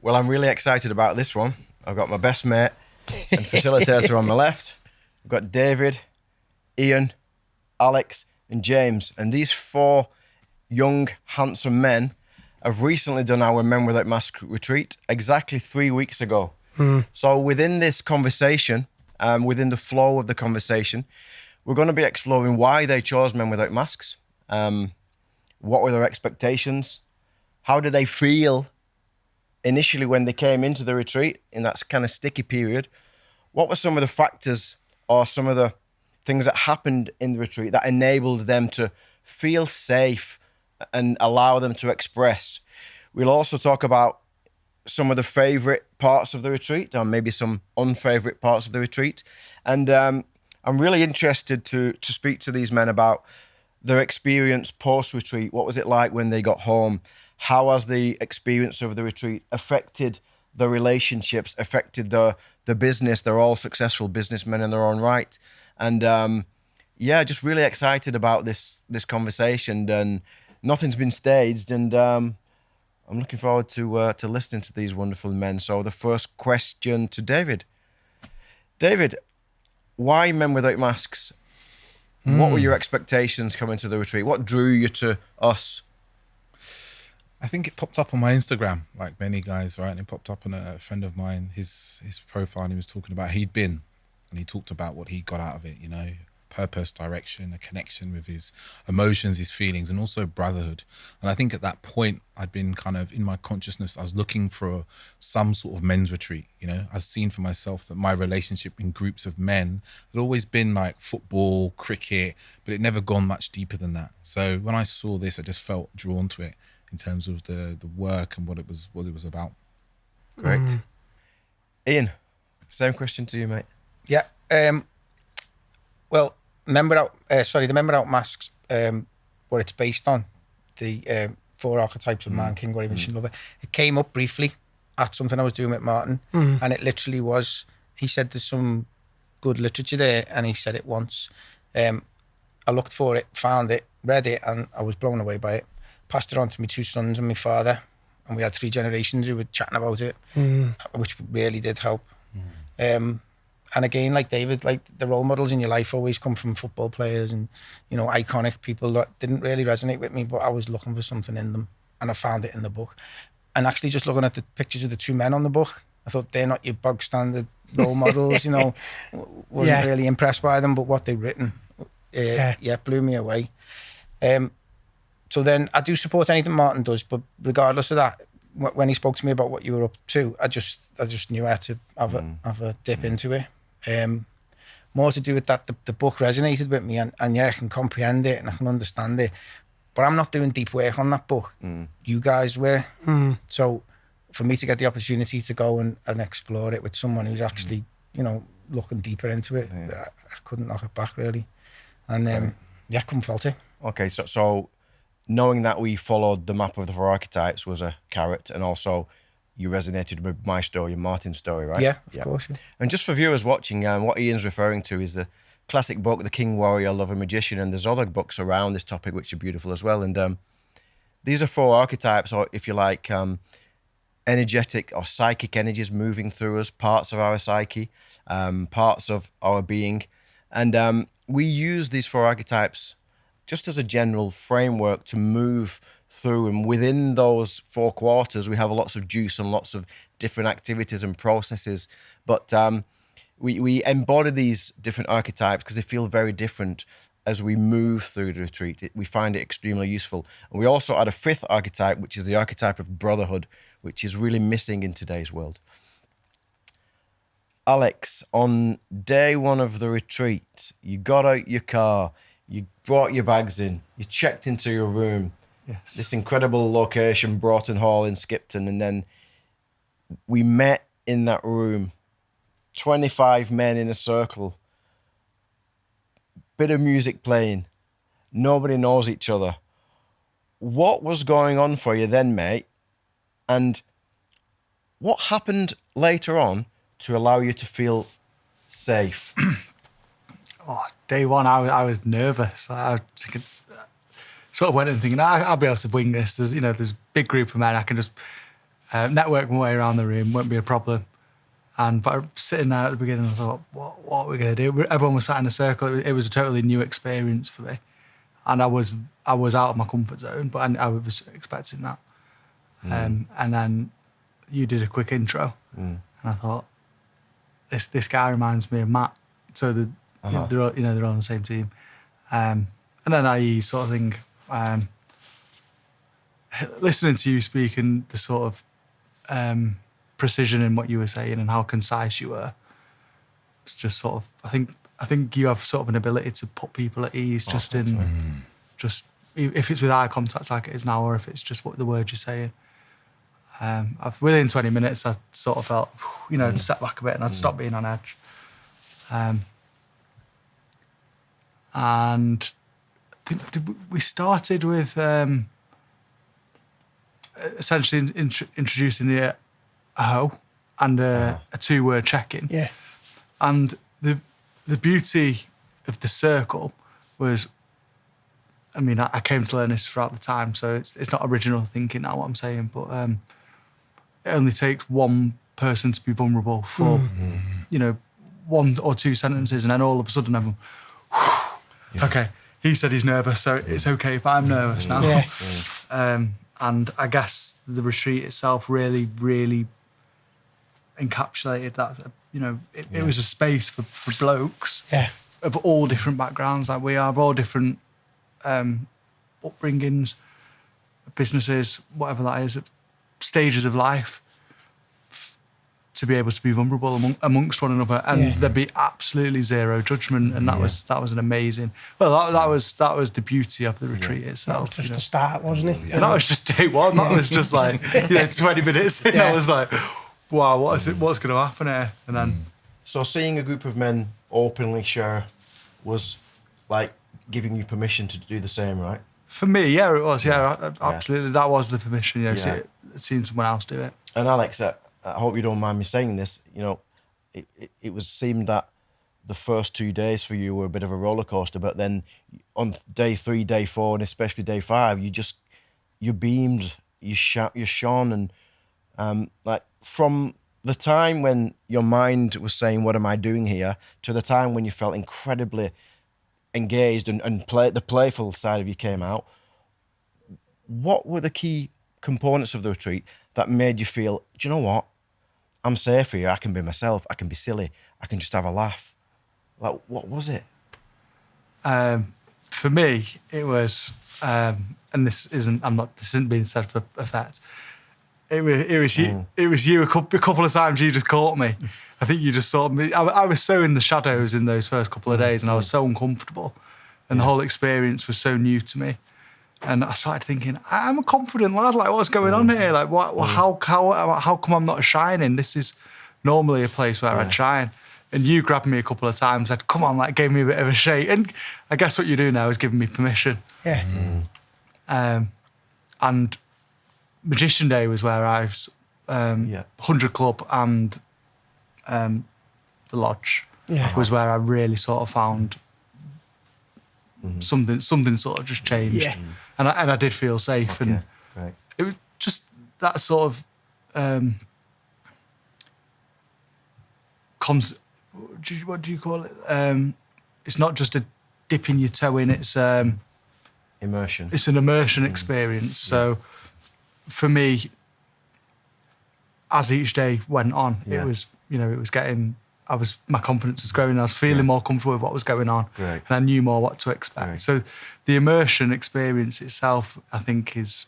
Well, I'm really excited about this one. I've got my best mate and facilitator on my left. I've got David, Ian, Alex, and James. And these four young, handsome men have recently done our Men Without Mask retreat exactly 3 weeks ago. So within this conversation, within the flow of the conversation, we're going to be exploring why they chose Men Without Masks. What were their expectations? How did they feel initially when they came into the retreat in that kind of sticky period? What were some of the factors or some of the things that happened in the retreat that enabled them to feel safe and allow them to express? We'll also talk about some of the favorite parts of the retreat or maybe some unfavorite parts of the retreat. And I'm really interested to speak to these men about their experience post-retreat. What was it like when they got home? How has the experience of the retreat affected the relationships, affected the business? They're all successful businessmen in their own right. And just really excited about this conversation. And nothing's been staged. And I'm looking forward to listening to these wonderful men. So the first question to David. David, why Men Without Masks? What were your expectations coming to the retreat? What drew you to us? I think it popped up on my Instagram, like many guys, right? And it popped up on a friend of mine, his profile, and he was talking about he'd been, and he talked about what he got out of it, you know, purpose, direction, a connection with his emotions, his feelings, and also brotherhood. And I think at that point, I'd been kind of in my consciousness, I was looking for some sort of men's retreat, you know. I've seen for myself that my relationship in groups of men had always been like football, cricket, but it never gone much deeper than that. So when I saw this, I just felt drawn to it in terms of the work and what it was about. Great. Ian, same question to you, mate. Yeah. Well, the Men Without Masks, what it's based on, the 4 archetypes of man, king, warrior, magician, lover. It came up briefly at something I was doing with Martin, and it literally was, he said there's some good literature there, and he said it once. I looked for it, found it, read it, and I was blown away by it. Passed it on to my 2 sons and my father, and we had 3 generations who were chatting about it, which really did help. And again, like David, like the role models in your life always come from football players and, you know, iconic people that didn't really resonate with me, but I was looking for something in them, and I found it in the book. And actually just looking at the pictures of the 2 men on the book, I thought they're not your bog standard role models, you know, wasn't really impressed by them, but what they've written, blew me away. So then I do support anything Martin does, but regardless of that, when he spoke to me about what you were up to, I just knew I had to have a dip into it. More to do with that, the book resonated with me, and I can comprehend it and I can understand it, but I'm not doing deep work on that book. You guys were. So for me to get the opportunity to go and explore it with someone who's actually, you know, looking deeper into it, I couldn't knock it back really. And I couldn't fault it. Okay, so knowing that we followed the map of the 4 archetypes was a carrot, and also you resonated with my story and Martin's story, right? Yeah, of course. Yeah. And just for viewers watching, what Ian's referring to is the classic book, The King, Warrior, Lover, Magician, and there's other books around this topic which are beautiful as well. And these are 4 archetypes, or if you like, energetic or psychic energies moving through us, parts of our psyche, parts of our being. And we use these 4 archetypes just as a general framework to move through, and within those 4 quarters we have lots of juice and lots of different activities and processes, but we embody these different archetypes because they feel very different as we move through the retreat. We find it extremely useful. And we also add a 5th archetype, which is the archetype of brotherhood, which is really missing in today's world. Alex, on day 1 of the retreat, you got out your car, you brought your bags in, you checked into your room. Yes. This incredible location, Broughton Hall in Skipton, and then we met in that room, 25 men in a circle, bit of music playing, nobody knows each other. What was going on for you then, mate? And what happened later on to allow you to feel safe? Day 1, I was nervous. I sort of went in thinking, I'll be able to wing this. There's a big group of men. I can just network my way around the room, won't be a problem. But I was sitting there at the beginning, I thought, what are we going to do? Everyone was sat in a circle. It was a totally new experience for me. And I was out of my comfort zone, but I was expecting that. And then you did a quick intro, and I thought, this guy reminds me of Matt. So they're all, they're all on the same team. And then I sort of think, listening to you speak and the sort of precision in what you were saying and how concise you were, it's just sort of, I think you have sort of an ability to put people at ease just if it's with eye contact like it is now, or if it's just what the words you're saying. Within 20 minutes, I sort of felt, I'd step back a bit and I'd stop being on edge. And I think we started with essentially introducing the ho and a 2-word check-in. Yeah. And the beauty of the circle was, I came to learn this throughout the time, so it's not original thinking now what I'm saying, but it only takes one person to be vulnerable for, 1 or 2 sentences, and then all of a sudden everyone, okay, he said he's nervous, so it's okay if I'm nervous now. Yeah. And I guess the retreat itself really, really encapsulated that. It was a space for blokes of all different backgrounds. Like we have all different upbringings, businesses, whatever that is, stages of life, to be able to be vulnerable amongst one another, and there'd be absolutely zero judgment, and that was an amazing. Well, that was the beauty of the retreat itself. That was just the start, wasn't it? And that was just day one. That was just like 20 minutes in. I was like, wow, what's going to happen here? And then, So seeing a group of men openly share was like giving you permission to do the same, right? for me, yeah, it was. Yeah, absolutely. That was the permission. Seeing someone else do it. And Alex, I hope you don't mind me saying this. It seemed that the first 2 days for you were a bit of a roller coaster, but then on day 3, day 4, and especially day 5, you beamed, you shone, and like from the time when your mind was saying, "What am I doing here?" to the time when you felt incredibly engaged and the playful side of you came out. What were the key components of the retreat that made you feel, do you know what? I'm safe here. I can be myself. I can be silly. I can just have a laugh. Like, what was it? For me, it was, and this isn't being said for effect. It was you. It was you. A couple of times you just caught me. I think you just saw me. I was so in the shadows in those first couple of days, and I was so uncomfortable, and the whole experience was so new to me. And I started thinking, I'm a confident lad. Like, what's going on here? Like, how come I'm not shining? This is normally a place where I'd shine. And you grabbed me a couple of times, said, "Come on," like gave me a bit of a shake. And I guess what you do now is giving me permission. Yeah. And Magician Day was where I was 100 Club and the Lodge was where I really sort of found something sort of just changed. Yeah. And I did feel safe. Okay, And right. it was just that sort of what do you call it? It's not just a dipping your toe in, it's Immersion. it's an immersion experience. So for me, as each day went on, it was getting, my confidence was growing. I was feeling more comfortable with what was going on, Right. and I knew more what to expect. Right. So the immersion experience itself, I think, is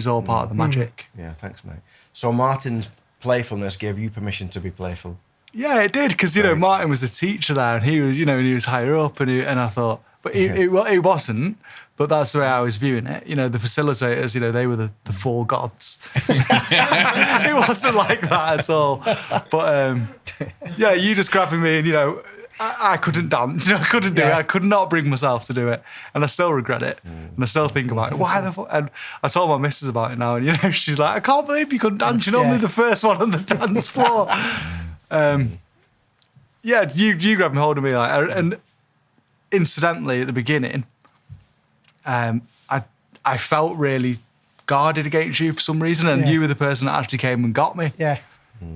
all part of the magic. Yeah, thanks, mate. So Martin's playfulness gave you permission to be playful. Yeah, it did, because Martin was a teacher there, and he was and he was higher up, and I thought, but he wasn't. But that's the way I was viewing it. The facilitators, they were the four gods. It wasn't like that at all. But you just grabbing me, and I couldn't dance. I couldn't do it. I could not bring myself to do it, and I still regret it. And I still think about it. Why the fuck? And I told my missus about it now, and she's like, "I can't believe you couldn't dance. You're normally the first one on the dance floor." You grabbed me hold of me, and incidentally at the beginning, I felt really guarded against you for some reason, and you were the person that actually came and got me. Yeah.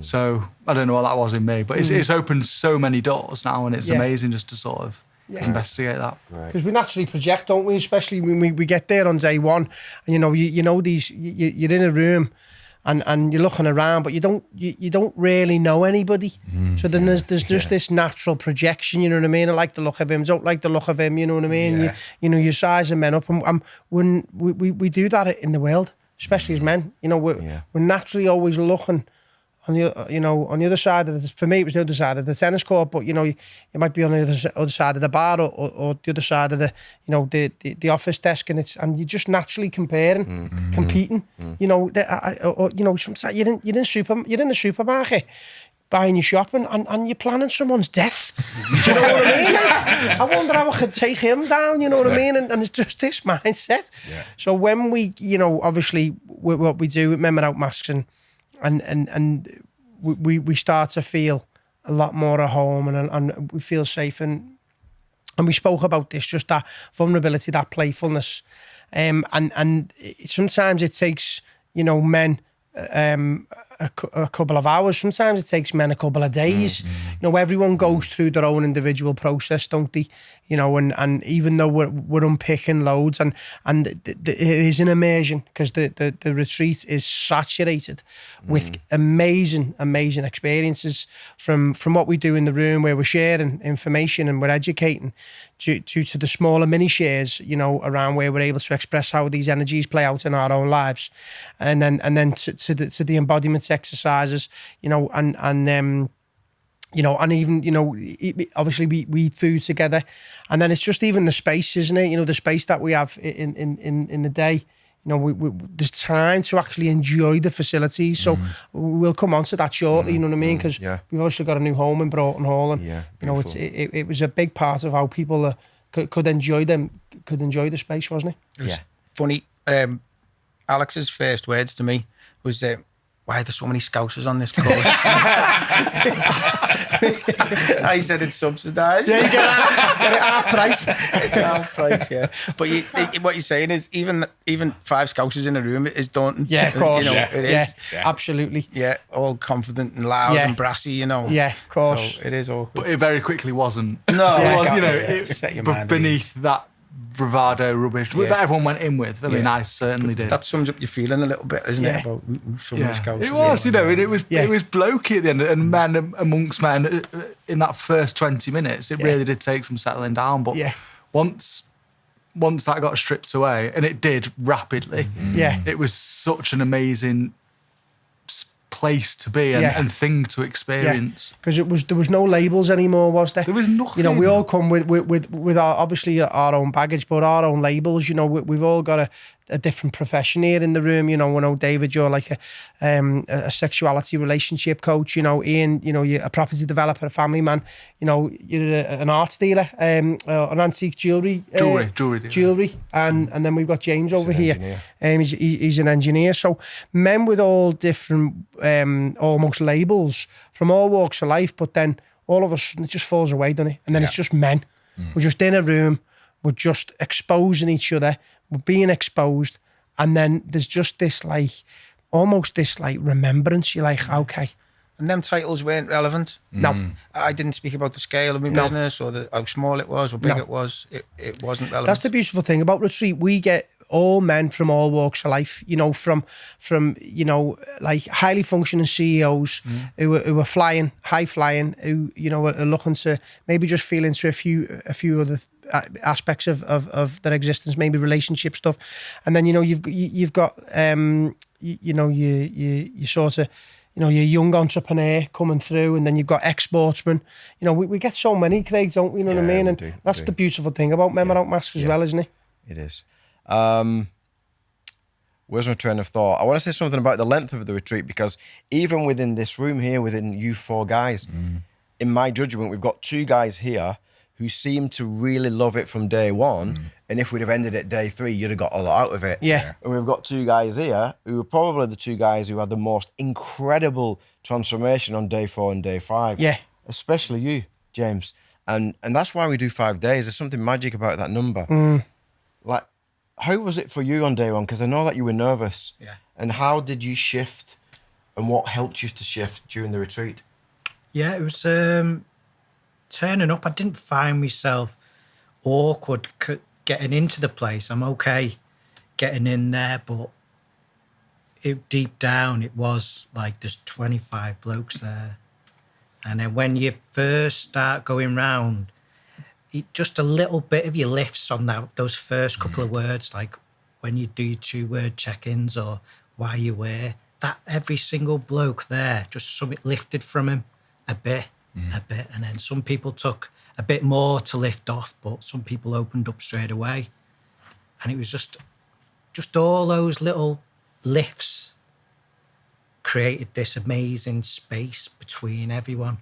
So I don't know what that was in me, but it's opened so many doors now, and it's amazing just to sort of investigate that. Because we naturally project, don't we? Especially when we get there on day one, and you know these. You're in a room, and you're looking around, but you don't really know anybody. So then there's just this natural projection. You know what I mean? I like the look of him. Don't like the look of him. You know what I mean? Yeah. You know, you're sizing men up, and when we do that in the world, especially as men. You know, we're naturally always looking. On the other side of for me, it was the other side of the tennis court, but you might be on the other side of the bar or the other side of the office desk, and you're just naturally comparing, competing. You know, sometimes you're in the supermarket buying your shopping and you're planning someone's death. Do you know what I mean? Like, I wonder how I could take him down, you know what I mean? And it's just this mindset. Yeah. So when we, obviously what we do with Men Without Masks and we start to feel a lot more at home and we feel safe and we spoke about this, just that vulnerability, that playfulness, and sometimes it takes men a couple of hours. Sometimes it takes men a couple of days. Everyone goes through their own individual process, don't they? And even though we're unpicking loads, and it is an immersion because the retreat is saturated with amazing experiences from what we do in the room, where we're sharing information and we're educating, to the smaller mini shares, around where we're able to express how these energies play out in our own lives, and then to the embodiment exercises, and even obviously we eat food together, and then it's just even the space, isn't it? The space that we have in the day. There's time to actually enjoy the facilities. So we'll come on to that shortly. You know what I mean? Because we've also got a new home in Broughton Hall, and it was a big part of how people could enjoy the space, wasn't it? It was funny. Alex's first words to me was, why are there so many Scousers on this course? I said it's subsidised. Yeah, you get it half price. It's half price, yeah. But what you're saying is even 5 Scousers in a room is daunting. Yeah, of course. It is. Yeah, absolutely. Yeah, all confident and loud and brassy, Yeah, of course. So it is awkward. But it very quickly wasn't. No, it was, set your mind beneath that bravado rubbish that everyone went in with. I mean, I certainly did. That sums up your feeling a little bit, isn't it? About some of the Scousers. It was, and it was blokey at the end, and men amongst men in that first 20 minutes. It really did take some settling down, but once that got stripped away, and it did rapidly, it was such an amazing place to be and thing to experience. Because there was no labels anymore, was there? There was nothing. We all come with our, obviously our own baggage, but our own labels. We've all got a different profession here in the room. We know, David, you're like a sexuality relationship coach. Ian, you're a property developer, a family man. You're an art dealer, an antique jewelry, and then we've got James over here. He's an engineer. So men with all different almost labels from all walks of life, but then all of a sudden it just falls away, doesn't it? And then it's just men. We're just in a room. We're just exposing each other. We're being exposed, and then there's just this almost this remembrance. You're like, okay. And them titles weren't relevant. No. I didn't speak about the scale of my business or how small it was or big it was. It wasn't relevant. That's the beautiful thing about Retreat. We get all men from all walks of life, from highly functioning CEOs who are flying, high flying, who, are looking to maybe just feel into a few other aspects of their existence, maybe relationship stuff, and then you've got you sort of your young entrepreneur coming through, and then you've got ex-sportsmen. We get so many, Craig, don't we? You know what I mean? And that's the beautiful thing about Men Without Masks as well, isn't it? It is. Where's my train of thought? I want to say something about the length of the retreat, because even within this room here, within you 4 guys, in my judgment, we've got 2 guys here who seem to really love it from day one. And if we'd have ended at day 3, you'd have got a lot out of it. Yeah. And we've got 2 guys here who are probably the 2 guys who had the most incredible transformation on day 4 and day 5. Yeah. Especially you, James. And that's why we do 5 days. There's something magic about that number. how was it for you on day one? Because I know that you were nervous. Yeah. And how did you shift, and what helped you to shift during the retreat? Yeah, it was turning up. I didn't find myself awkward getting into the place. I'm okay getting in there, but deep down it was like there's 25 blokes there. And then when you first start going round, just a little bit of you lifts on those first couple of words, like when you do your 2-word check-ins or why you were, that every single bloke there, just something lifted from him a bit. And then some people took a bit more to lift off, but some people opened up straight away. And it was just all those little lifts created this amazing space between everyone.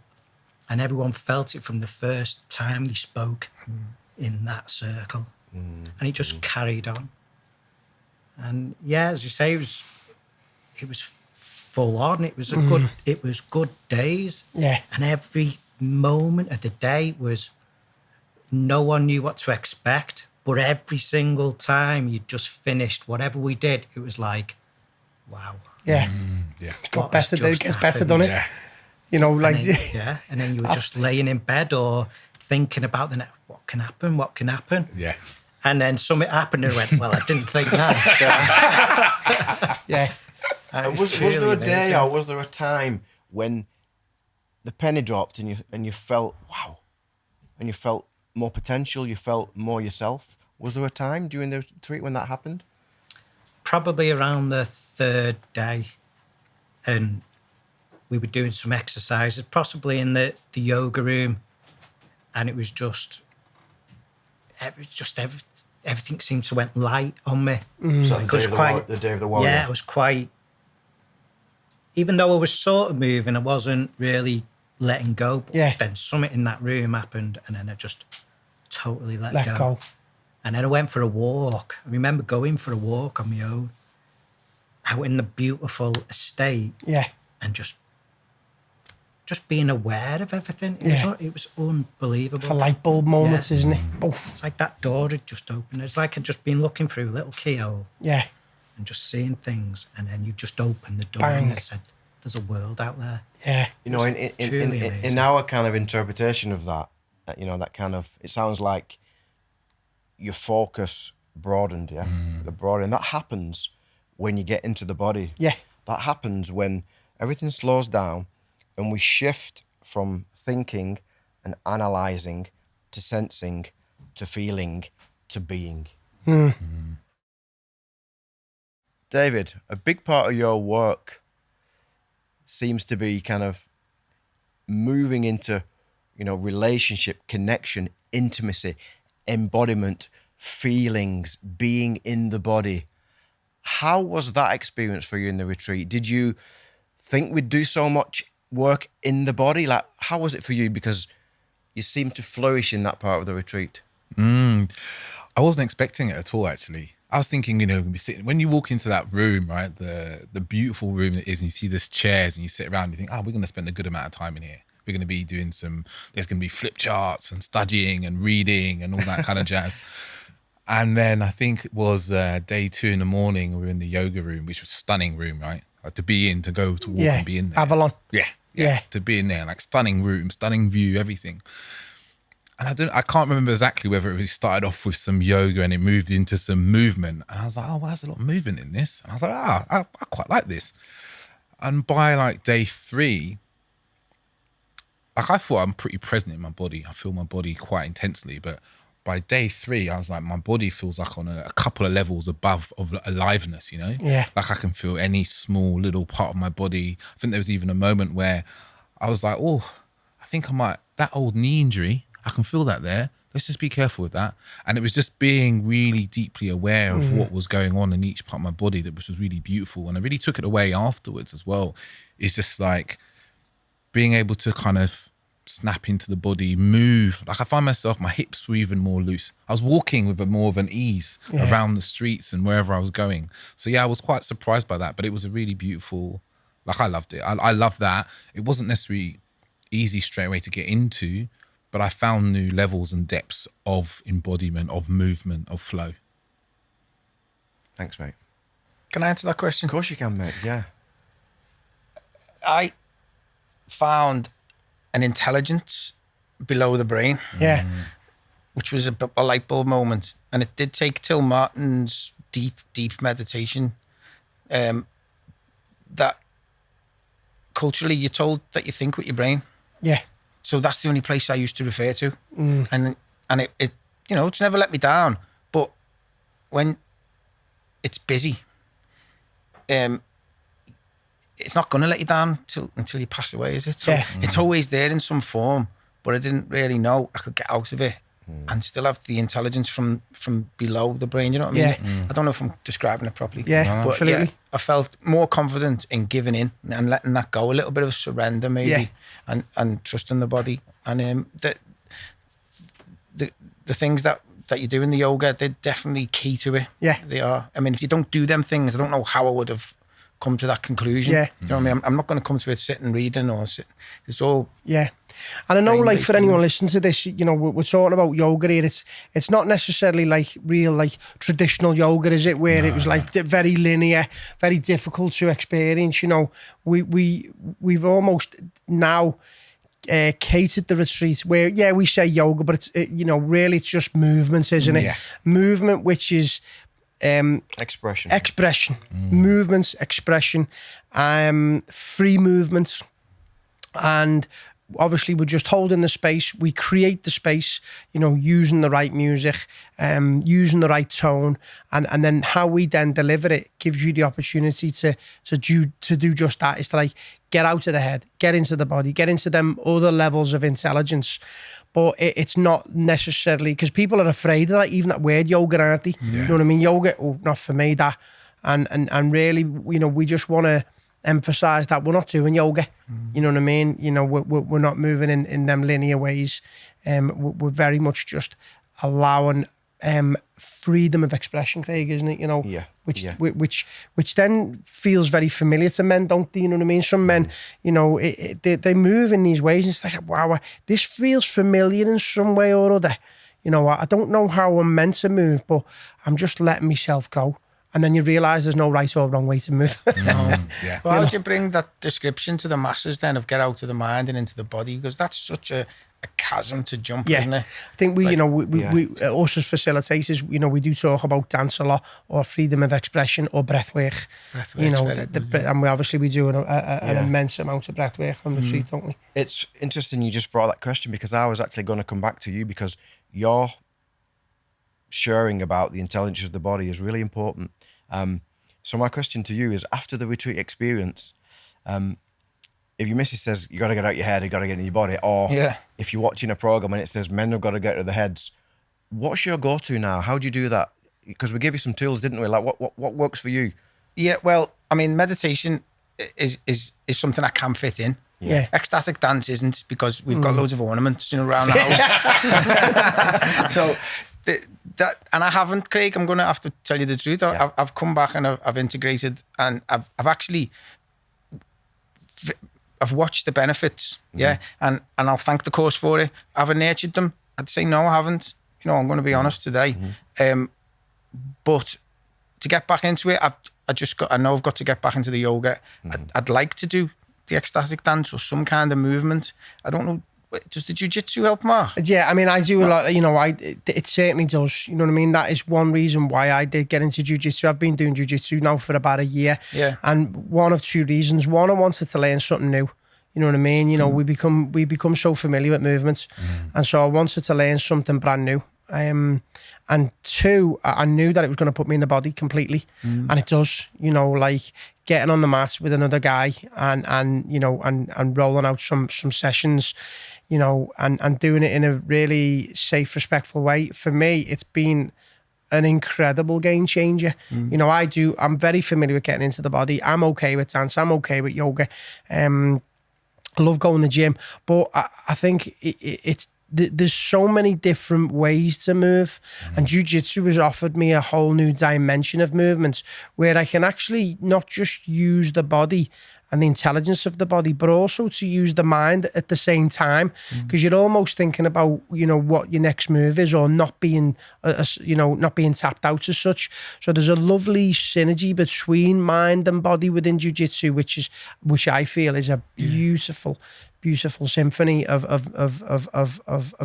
And everyone felt it from the first time they spoke in that circle. And it just carried on. And yeah, as you say, it was full on. It was good days. Yeah. And every moment of the day was, no one knew what to expect, but every single time you just finished whatever we did, it was like, wow. Yeah. Yeah. Got better, it gets better, doesn't it? Yeah. You know, like, And then you were just laying in bed or thinking about what can happen. Yeah. And then something happened and went, well, I didn't think that. yeah. Was there a day or was there a time when the penny dropped and you felt, wow, and you felt more potential, you felt more yourself? Was there a time during the retreat when that happened? Probably around the 3rd day. And we were doing some exercises, possibly in the yoga room. And it was everything seemed to went light on me. So the day of the warrior. Yeah, I was quite, even though I was sort of moving, I wasn't really letting go. But then something in that room happened and then I just totally let go. And then I went for a walk. I remember going for a walk on my own out in the beautiful estate. Yeah. And just being aware of everything. It was unbelievable. A light bulb moments, isn't it? It's like that door had just opened. It's like I'd just been looking through a little keyhole. Yeah. And just seeing things. And then you just opened the door Bang. and it said, there's a world out there. Yeah. You know, in our kind of interpretation of that, you know, that kind of, it sounds like your focus broadened, yeah? The broadening. That happens when you get into the body. Yeah. That happens when everything slows down and we shift from thinking and analysing to sensing to feeling to being. David, a big part of your work seems to be kind of moving into, you know, relationship, connection, intimacy, embodiment, feelings, being in the body. How was that experience for you in the retreat? Did you think we'd do so much work in the body? Like, how was it for you? Because you seemed to flourish in that part of the retreat. I wasn't expecting it at all, actually. I was thinking, you know, we'd be sitting, when you walk into that room, right, the beautiful room it is, and you see this chairs and you sit around and you think, oh, we're going to spend a good amount of time in here. We're going to be doing there's going to be flip charts and studying and reading and all that kind of jazz. And then I think it was day 2 in the morning, we were in the yoga room, which was a stunning room, right? Like to go to walk and be in there. Avalon. Yeah. To be in there, like stunning room, stunning view, everything. And I can't remember exactly whether it started off with some yoga and it moved into some movement. And I was like, oh, well, there's a lot of movement in this. And I was like, I quite like this. And by like day 3, like I thought I'm pretty present in my body. I feel my body quite intensely. But by day 3, I was like, my body feels like on a couple of levels above of aliveness, you know? Yeah. Like I can feel any small little part of my body. I think there was even a moment where I was like, oh, I think I might, that old knee injury, I can feel that there. Let's just be careful with that. And it was just being really deeply aware of what was going on in each part of my body that was really beautiful. And I really took it away afterwards as well. It's just like being able to kind of snap into the body, move. Like I find myself, my hips were even more loose. I was walking with more of an ease around the streets and wherever I was going. So yeah, I was quite surprised by that, but it was a really beautiful, like I loved it. I loved that. It wasn't necessarily easy straight away to get into, but I found new levels and depths of embodiment, of movement, of flow. Thanks, mate. Can I answer that question? Of course you can, mate. Yeah. I found an intelligence below the brain, Yeah. which was a light bulb moment. And it did take till Martin's deep meditation that culturally you're told that you think with your brain. Yeah. So that's the only place I used to refer to. And it you know, it's never let me down. But when it's busy, it's not going to let you down until you pass away, is it? So it's always there in some form, but I didn't really know I could get out of it and still have the intelligence from below the brain, you know what I mean? I don't know if I'm describing it properly. Yeah, but absolutely. yeah, I felt more confident in giving in and letting that go, a little bit of surrender maybe, and trusting the body. And the things that you do in the yoga, they're definitely key to it. Yeah. They are. I mean, if you don't do them things, I don't know how I would have come to that conclusion. Yeah. You know what I mean? I'm not going to come to it sitting reading or sit. It's all. Yeah. And I know, like, for brain-based, anyone listening to this, you know, we're talking about yoga here. It's not necessarily like real, like, traditional yoga, is it? Where it was like very linear, very difficult to experience. You know, we've almost now catered the retreat where, we say yoga, but it's you know, really it's just movement, isn't it? Yeah. Movement, which is Expression. movements, expression, free movements, and obviously we're just holding the space. We create the space, you know, using the right music, using the right tone, and then how we then deliver it gives you the opportunity to do just that. Is to, like, get out of the head, get into the body, get into them other levels of intelligence. But it's not necessarily, because people are afraid of that, even that word yoga, aren't they? You know what I mean? Yoga, not for me, that. And really, you know, we just want to emphasize that we're not doing yoga. You know what I mean? You know, we're not moving in them linear ways. We're very much just allowing freedom of expression, Craig, isn't it? You know, which then feels very familiar to men, don't they? You know what I mean? Some men, you know, they move in these ways, and it's like, wow, this feels familiar in some way or other. You know, I don't know how I'm meant to move, but I'm just letting myself go. And then you realise there's no right or wrong way to move. Yeah. Well, how would you bring that description to the masses then of get out of the mind and into the body? Because that's such a chasm to jump, isn't it? I think we, you know, we us as facilitators, you know, we do talk about dance a lot, or freedom of expression, or breathwork. You know, and we do an immense amount of breathwork on the retreat, don't we? It's interesting you just brought that question, because I was actually going to come back to you, because you're sharing about the intelligence of the body is really important. So my question to you is, after the retreat experience, if your missus says you got to get out your head, you got to get in your body, or if you're watching a program and it says men have got to get out of their heads, what's your go-to now? How do you do that? Because we gave you some tools, didn't we? Like what works for you? Yeah, well, I mean, meditation is something I can fit in. Yeah. Ecstatic dance isn't, because we've got loads of ornaments, you know, around the house. So that, and I haven't, Craig, I'm going to have to tell you the truth. I've come back and I've integrated, and I've actually, I've watched the benefits. And I'll thank the course for it. Have I nurtured them? I'd say no, I haven't. You know, I'm going to be honest today. But to get back into it, I know I've got to get back into the yoga. I'd like to do the ecstatic dance or some kind of movement. I don't know. Does the Jiu Jitsu help, Mark? Yeah, I mean, I do a lot. You know, it certainly does. You know what I mean? That is one reason why I did get into Jiu Jitsu. I've been doing Jiu Jitsu now for about a year. Yeah. And one of two reasons. One, I wanted to learn something new. You know what I mean? You know, we become so familiar with movements, and so I wanted to learn something brand new. And two, I knew that it was going to put me in the body completely, and it does. You know, like getting on the mat with another guy and you know and rolling out some sessions, you know, and doing it in a really safe, respectful way. For me, it's been an incredible game changer. You know, I'm very familiar with getting into the body. I'm okay with dance. I'm okay with yoga. I love going to the gym, but I think it's there's so many different ways to move, and Jiu Jitsu has offered me a whole new dimension of movements where I can actually not just use the body and the intelligence of the body, but also to use the mind at the same time, because you're almost thinking about, what your next move is, or not being, not being tapped out as such. So there's a lovely synergy between mind and body within Jiu Jitsu, which I feel is a beautiful symphony of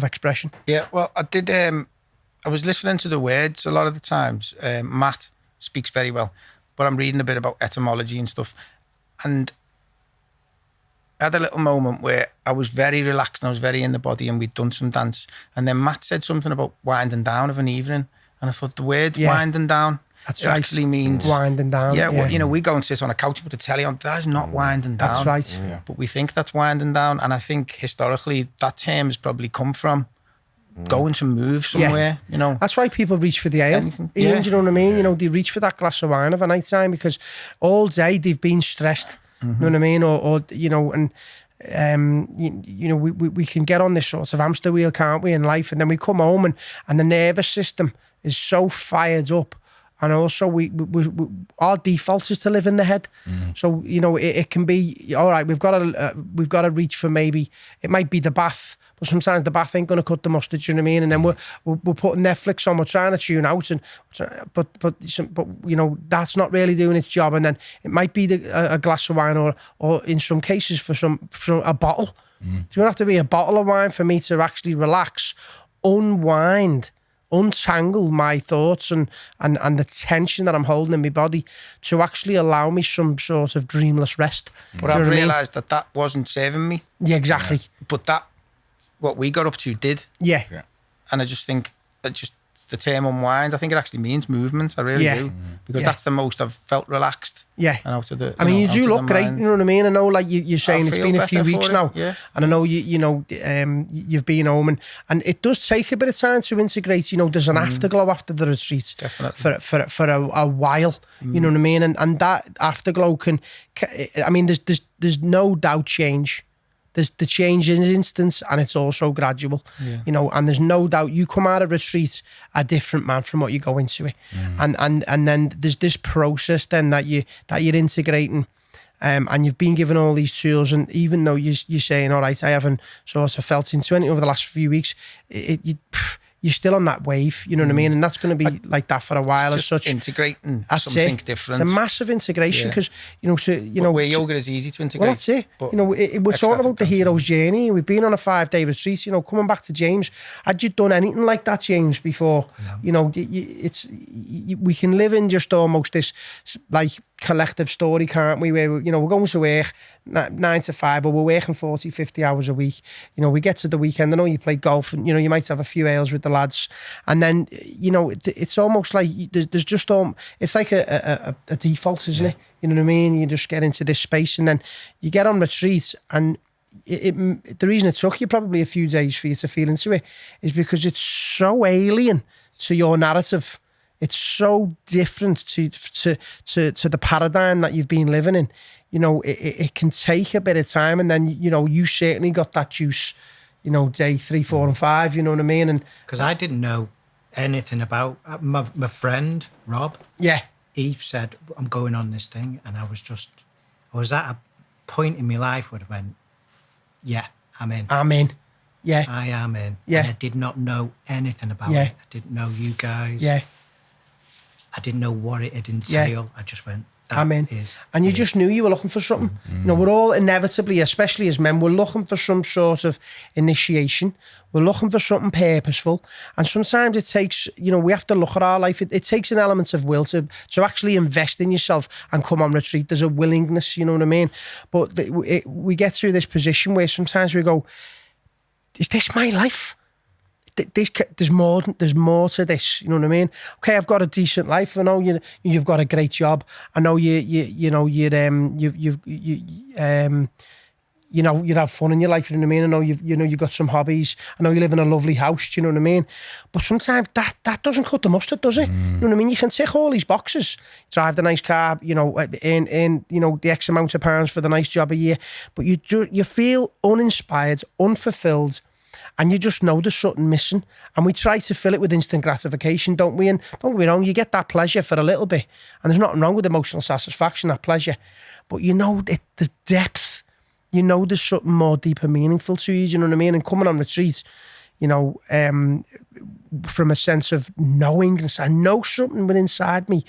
expression. Yeah, well, I did. I was listening to the words a lot of the times. Matt speaks very well, but I'm reading a bit about etymology and stuff. And I had a little moment where I was very relaxed and I was very in the body, and we'd done some dance. And then Matt said something about winding down of an evening. And I thought the word winding down, That's it right. actually means Winding down. Yeah, well, we go and sit on a couch with the telly on. That is not winding down. That's right. Yeah. But we think that's winding down. And I think historically that term has probably come from going to move somewhere, That's why people reach for the ale. Anything. Ian, Yeah. do you know what I mean? They reach for that glass of wine of a night time because all day they've been stressed. You know what I mean? We can get on this sort of hamster wheel, can't we, in life? And then we come home and the nervous system is so fired up. And also, our default is to live in the head. So it can be all right. We've got to reach for, maybe it might be the bath, but sometimes the bath ain't going to cut the mustard. You know what I mean? And then we're putting Netflix on. We're trying to tune out, but that's not really doing its job. And then it might be a glass of wine, or in some cases for a bottle. It's going to have to be a bottle of wine for me to actually relax, unwind, untangle my thoughts and the tension that I'm holding in my body, to actually allow me some sort of dreamless rest. But I've realised that wasn't serving me. Yeah, exactly. But what we got up to did. Yeah. And I just think that the term unwind, I think it actually means movement. I really do. Because that's the most I've felt relaxed. Yeah. And out of the, I mean, you do look great, mind. you know what I mean? I know, like you're saying, it's been a few weeks now. Yeah. And I know you've been home, and it does take a bit of time to integrate. There's an afterglow after the retreat. Definitely. For a while. You know what I mean? And that afterglow there's no doubt change. There's the change in instance, and it's also gradual, and there's no doubt you come out of retreat a different man from what you go into it. And then there's this process then that you're integrating, and you've been given all these tools, and even though you're saying, all right, I haven't sort of felt into anything over the last few weeks, you're still on that wave, you know what I mean? And that's going to be like that for a while as such. Integrating That's something it. different. It's a massive integration because, where yoga is easy to integrate. Well, that's it. We're talking about the hero's journey. We've been on a 5-day retreat, coming back to James. Had you done anything like that, James, before? No. We can live in just almost this, like, collective story, can't we, where we're going to work 9 to 5, or we're working 40, 50 hours a week. We get to the weekend, I know you play golf, and you might have a few ales with the lads, and then it's almost like there's just it's like a default, isn't it? You know what I mean? You just get into this space, and then you get on retreat, and the reason it took you probably a few days for you to feel into it is because it's so alien to your narrative. It's so different to the paradigm that you've been living in. It can take a bit of time, and then you certainly got that juice. Day 3, 4, and 5. You know what I mean? And because I didn't know anything about my friend Rob. Yeah, he said, "I'm going on this thing," and I was at a point in my life where I went, "Yeah, I'm in. Yeah, I am in." Yeah, and I did not know anything about Yeah. it. I didn't know you guys. Yeah. I didn't know what it entailed. I just went, I'm in. And you just knew you were looking for something. We're all inevitably, especially as men, we're looking for some sort of initiation. We're looking for something purposeful. And sometimes it takes, we have to look at our life. It takes an element of will to actually invest in yourself and come on retreat. There's a willingness, you know what I mean? But we get through this position where sometimes we go, is this my life? There's more to this, you know what I mean? Okay, I've got a decent life. I know you've got a great job. I know you have fun in your life. You know what I mean? I know you've got some hobbies. I know you live in a lovely house. You know what I mean? But sometimes that doesn't cut the mustard, does it? You know what I mean? You can tick all these boxes, drive the nice car, earn the X amount of pounds for the nice job a year, but you feel uninspired, unfulfilled. and you just know there's something missing. And we try to fill it with instant gratification, don't we? And don't get me wrong, you get that pleasure for a little bit, and there's nothing wrong with emotional satisfaction, that pleasure. But you know, there's depth. You know, there's something more deep and meaningful to you. Do you know what I mean? And coming on retreat, you know, from a sense of knowing, I know something within inside me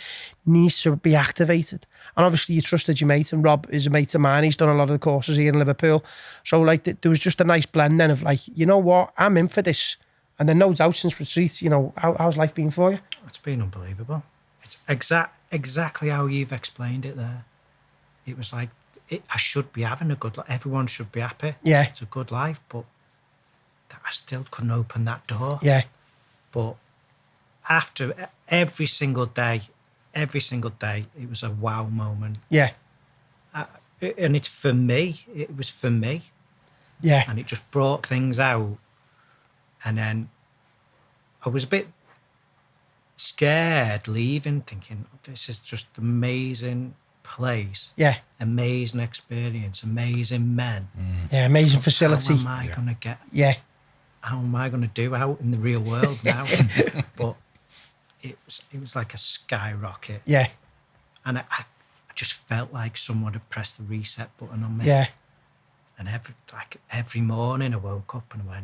needs to be activated. And obviously you trusted your mate, and Rob is a mate of mine. He's done a lot of the courses here in Liverpool. So like there was just a nice blend then of like, you know what, I'm in for this. And then no doubt since retreat, you know, how's life been for you? It's been unbelievable. It's exactly how you've explained it there. It was like, I should be having a good life. Everyone should be happy. Yeah. It's a good life, but I still couldn't open that door. Yeah. But after every single day, it was a wow moment. Yeah. And it's for me. It was for me. Yeah. And it just brought things out. And then I was a bit scared leaving, thinking, this is just amazing place. Yeah. Amazing experience, amazing men. Yeah, amazing facility. How am I going to get... Yeah. How am I going to do out in the real world now? But it was like a skyrocket. Yeah. And I just felt like someone had pressed the reset button on me. Yeah. And every morning I woke up and I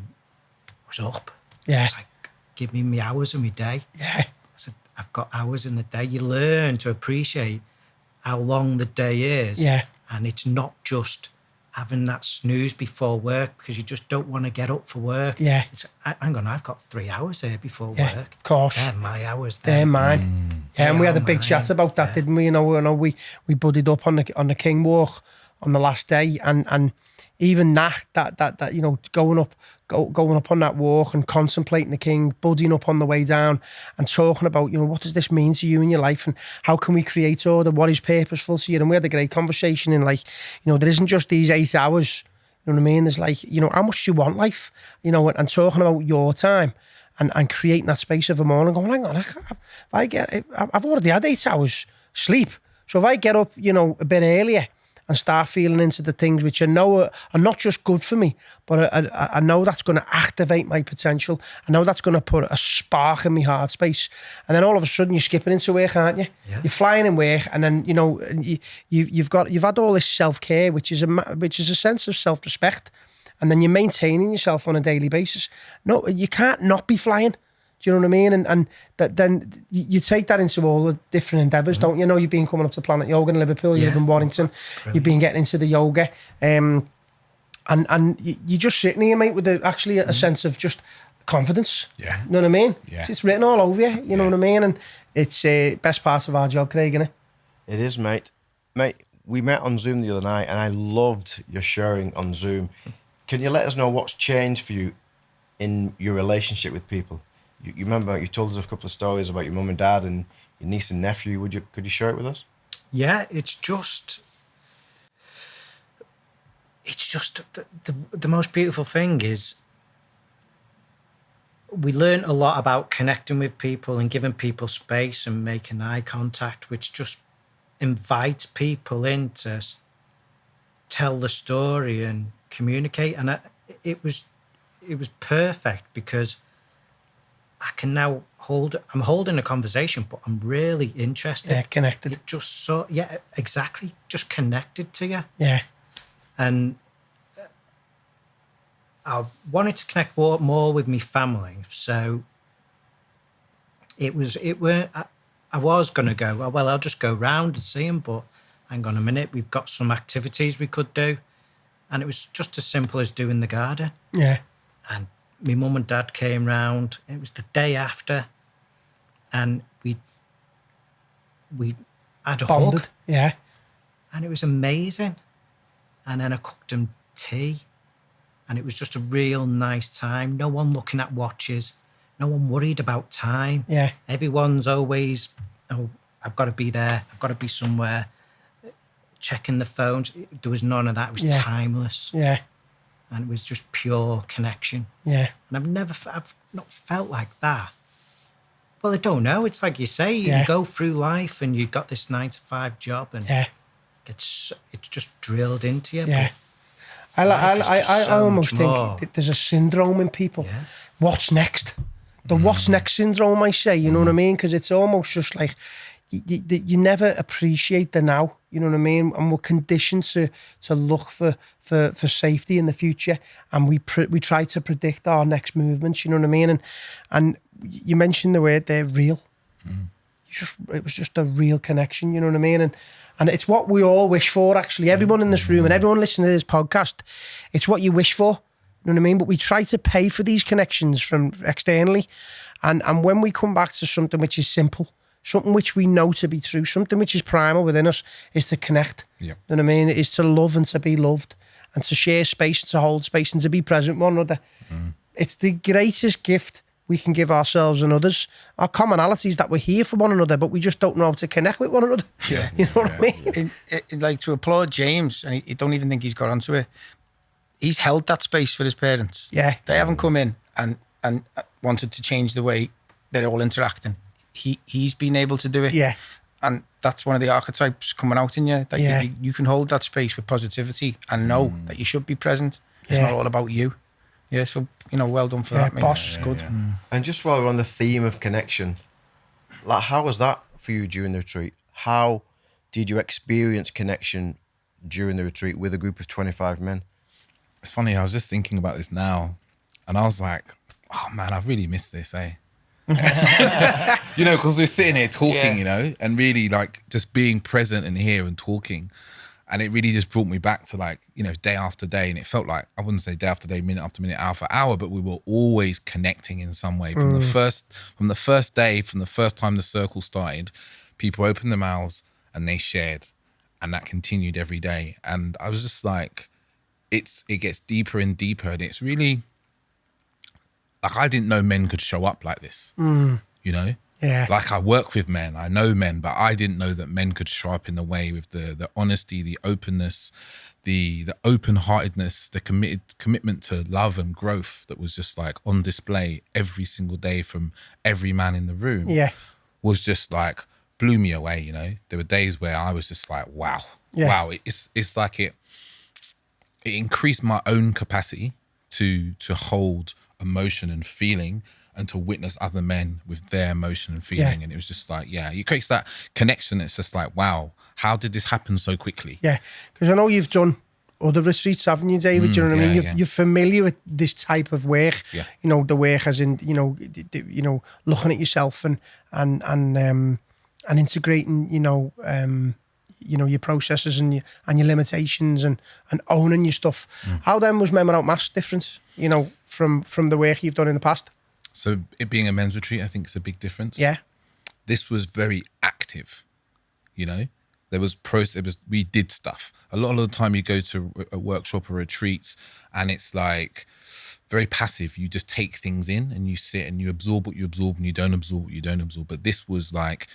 was up. Yeah. It was like, give me my hours of my day. Yeah. I said, I've got hours in the day. You learn to appreciate how long the day is. Yeah. And it's not just having that snooze before work because you just don't want to get up for work. Yeah. It's, hang on, I've got 3 hours here before Yeah, work. of course. They're my hours. They're mine. Yeah, and we had a big mine. chat about that, didn't we? You know, we buddied up on the King Walk on the last day, and even that you know, going up on that walk and contemplating the King, buddying up on the way down and talking about, you know, what does this mean to you in your life and how can we create order? What is purposeful to you? And we had a great conversation in, like, you know, there isn't just these 8 hours. You know what I mean? There's like, you know, how much do you want life? You know, and talking about your time and creating that space of a morning, going, hang on, I've already had 8 hours sleep. So if I get up, you know, a bit earlier and start feeling into the things which I know are not just good for me, but I know that's going to activate my potential. I know that's going to put a spark in my heart space. And then all of a sudden you're skipping into work, aren't you? Yeah. You're flying in work, and then, you know, you've had all this self-care, which is a sense of self-respect. And then you're maintaining yourself on a daily basis. No, you can't not be flying. Do you know what I mean? And then you take that into all the different endeavours, don't you? You know, you've been coming up to Planet Yoga in Liverpool, you live in Warrington, you've been getting into the yoga, and you're just sitting here, mate, with a sense of just confidence. Yeah. You know what I mean? Yeah. It's written all over you, you know what I mean? And it's best part of our job, Craig, isn't it? It is, mate. Mate, we met on Zoom the other night, and I loved your sharing on Zoom. Can you let us know what's changed for you in your relationship with people? You remember you told us a couple of stories about your mum and dad and your niece and nephew. Could you share it with us? Yeah, it's just the most beautiful thing is we learn a lot about connecting with people and giving people space and making eye contact, which just invites people in to tell the story and communicate. And it was perfect because I can now I'm holding a conversation, but I'm really interested. Yeah, connected. It just exactly. Just connected to you. Yeah. And I wanted to connect more with my family. So I was going to go, well, I'll just go round and see them, but hang on a minute, we've got some activities we could do. And it was just as simple as doing the garden. Yeah. And my mum and dad came round. It was the day after, and we had a Bonded. hug, Yeah. and it was amazing. And then I cooked them tea, and it was just a real nice time. No one looking at watches, no one worried about time. Yeah. Everyone's always, oh, I've got to be there, I've got to be somewhere, checking the phones. There was none of that. It was timeless. Yeah. And it was just pure connection. Yeah. And I've not felt like that. Well, I don't know. It's like you say, you go through life and you've got this 9-to-5 job and it's just drilled into you. Yeah. I so almost much think more. that there's a syndrome in people. Yeah. What's next? The what's next syndrome, I say, you know what I mean? Because it's almost just like you never appreciate the now, you know what I mean? And we're conditioned to look for safety in the future, and we try to predict our next movements, you know what I mean? And you mentioned the word there, real. It was just a real connection, you know what I mean? And it's what we all wish for, actually. Everyone in this room and everyone listening to this podcast, it's what you wish for, you know what I mean? But we try to pay for these connections from externally. And when we come back to something which is simple, something which we know to be true, something which is primal within us, is to connect. Yeah. You know what I mean? Is to love and to be loved, and to share space, to hold space, and to be present with one another. It's the greatest gift we can give ourselves and others. Our commonalities that we're here for one another, but we just don't know how to connect with one another. Yeah. You know what I mean? Like, to applaud James, and he don't even think he's got onto it. He's held that space for his parents. Yeah. They haven't come in and wanted to change the way they're all interacting. He's been able to do it. Yeah. And that's one of the archetypes coming out in you. That Yeah. you can hold that space with positivity and know that you should be present. It's Yeah. not all about you. Yeah, so, well done for Yeah, that, mate. boss. It's good. And just while we're on the theme of connection, like, how was that for you during the retreat? How did you experience connection during the retreat with a group of 25 men? It's funny, I was just thinking about this now, and I was like, oh man, I really miss this, eh? Because we're sitting here talking, and really like just being present and here and talking. And it really just brought me back to like, day after day. And it felt like, I wouldn't say day after day, minute after minute, hour for hour, but we were always connecting in some way. From the first day, from the first time the circle started, people opened their mouths and they shared. And that continued every day. And I was just like, it gets deeper and deeper. And it's really, like, I didn't know men could show up like this, Yeah. Like, I work with men, I know men, but I didn't know that men could show up in the way with the honesty, the openness, the open-heartedness, the commitment to love and growth that was just like on display every single day from every man in the room. Yeah. Was just like, blew me away, There were days where I was just like, wow. Yeah. Wow. It's like it increased my own capacity to hold emotion and feeling, and to witness other men with their emotion and feeling. Yeah. And it was just like, it creates that connection. It's just like, wow, how did this happen so quickly? Yeah. Because I know you've done other retreats, haven't you, David? Do you know what I mean? You're familiar with this type of work. Yeah. The work as in, looking at yourself and integrating, your processes and your limitations and owning your stuff. How then was Men Without Masks different, from the work you've done in the past? So it being a men's retreat, I think is a big difference. Yeah. This was very active, There was we did stuff. A lot of the time you go to a workshop or retreats and it's like very passive. You just take things in and you sit and you absorb what you absorb and you don't absorb what you don't absorb. But this was like,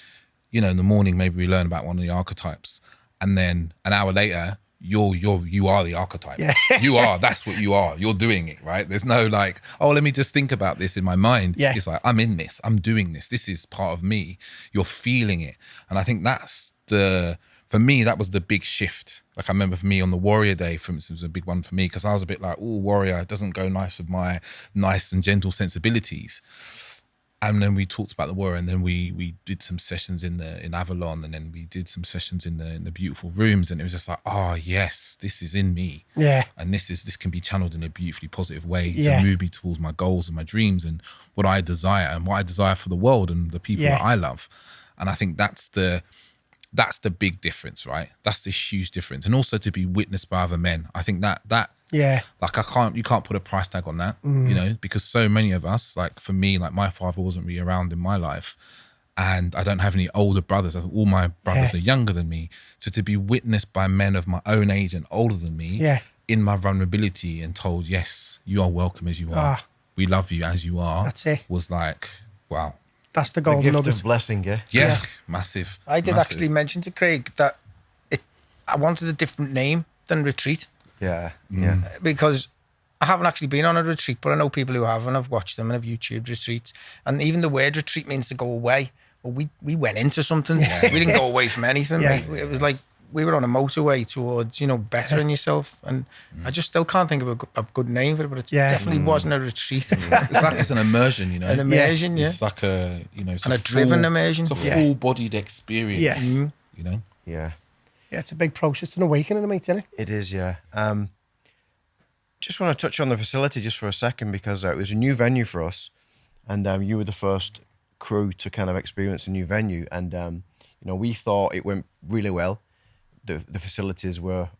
in the morning, maybe we learn about one of the archetypes, and then an hour later, you are the archetype. Yeah. You are, that's what you are. You're doing it, right? There's no like, oh, let me just think about this in my mind. Yeah. It's like, I'm in this, I'm doing this. This is part of me. You're feeling it. And I think for me, that was the big shift. Like, I remember for me on the Warrior Day, for instance, was a big one for me, because I was a bit like, oh, Warrior, it doesn't go nice with my nice and gentle sensibilities. And then we talked about the Warrior, and then we did some sessions in Avalon, and then we did some sessions in the beautiful rooms, and it was just like, oh yes, this is in me. Yeah. And this can be channeled in a beautifully positive way Yeah. to move me towards my goals and my dreams and what I desire and what I desire for the world and the people that I love. And I think that's the big difference, right? That's the huge difference. And also to be witnessed by other men. I think that Yeah. like, you can't put a price tag on that, because so many of us, like for me, like my father wasn't really around in my life, and I don't have any older brothers. All my brothers are younger than me. So to be witnessed by men of my own age and older than me in my vulnerability and told, yes, you are welcome as you are. We love you as you are. That's it. Was like, wow. That's the The golden gift nugget. of blessing, yeah? Yeah. Massive. I did massive. actually mention to Craig that I wanted a different name than retreat, Yeah, yeah. because I haven't actually been on a retreat, but I know people who have, and I've watched them and I've YouTubed retreats. And even the word retreat means to go away. Well, we went into something. We didn't go away from anything. Yeah. It was like we were on a motorway towards, you know, bettering yourself. And I just still can't think of a good name for it, but it definitely wasn't a retreat. It's like it's an immersion, you know. An immersion, It's like a, you know, it's And a driven full- immersion. It's a full-bodied experience. Yes. You know. Yeah. Yeah, it's a big process. It's an awakening, mate, isn't it? It is, yeah. Just want to touch on the facility just for a second because it was a new venue for us, and you were the first crew to kind of experience a new venue, and you know, we thought it went really well. The facilities were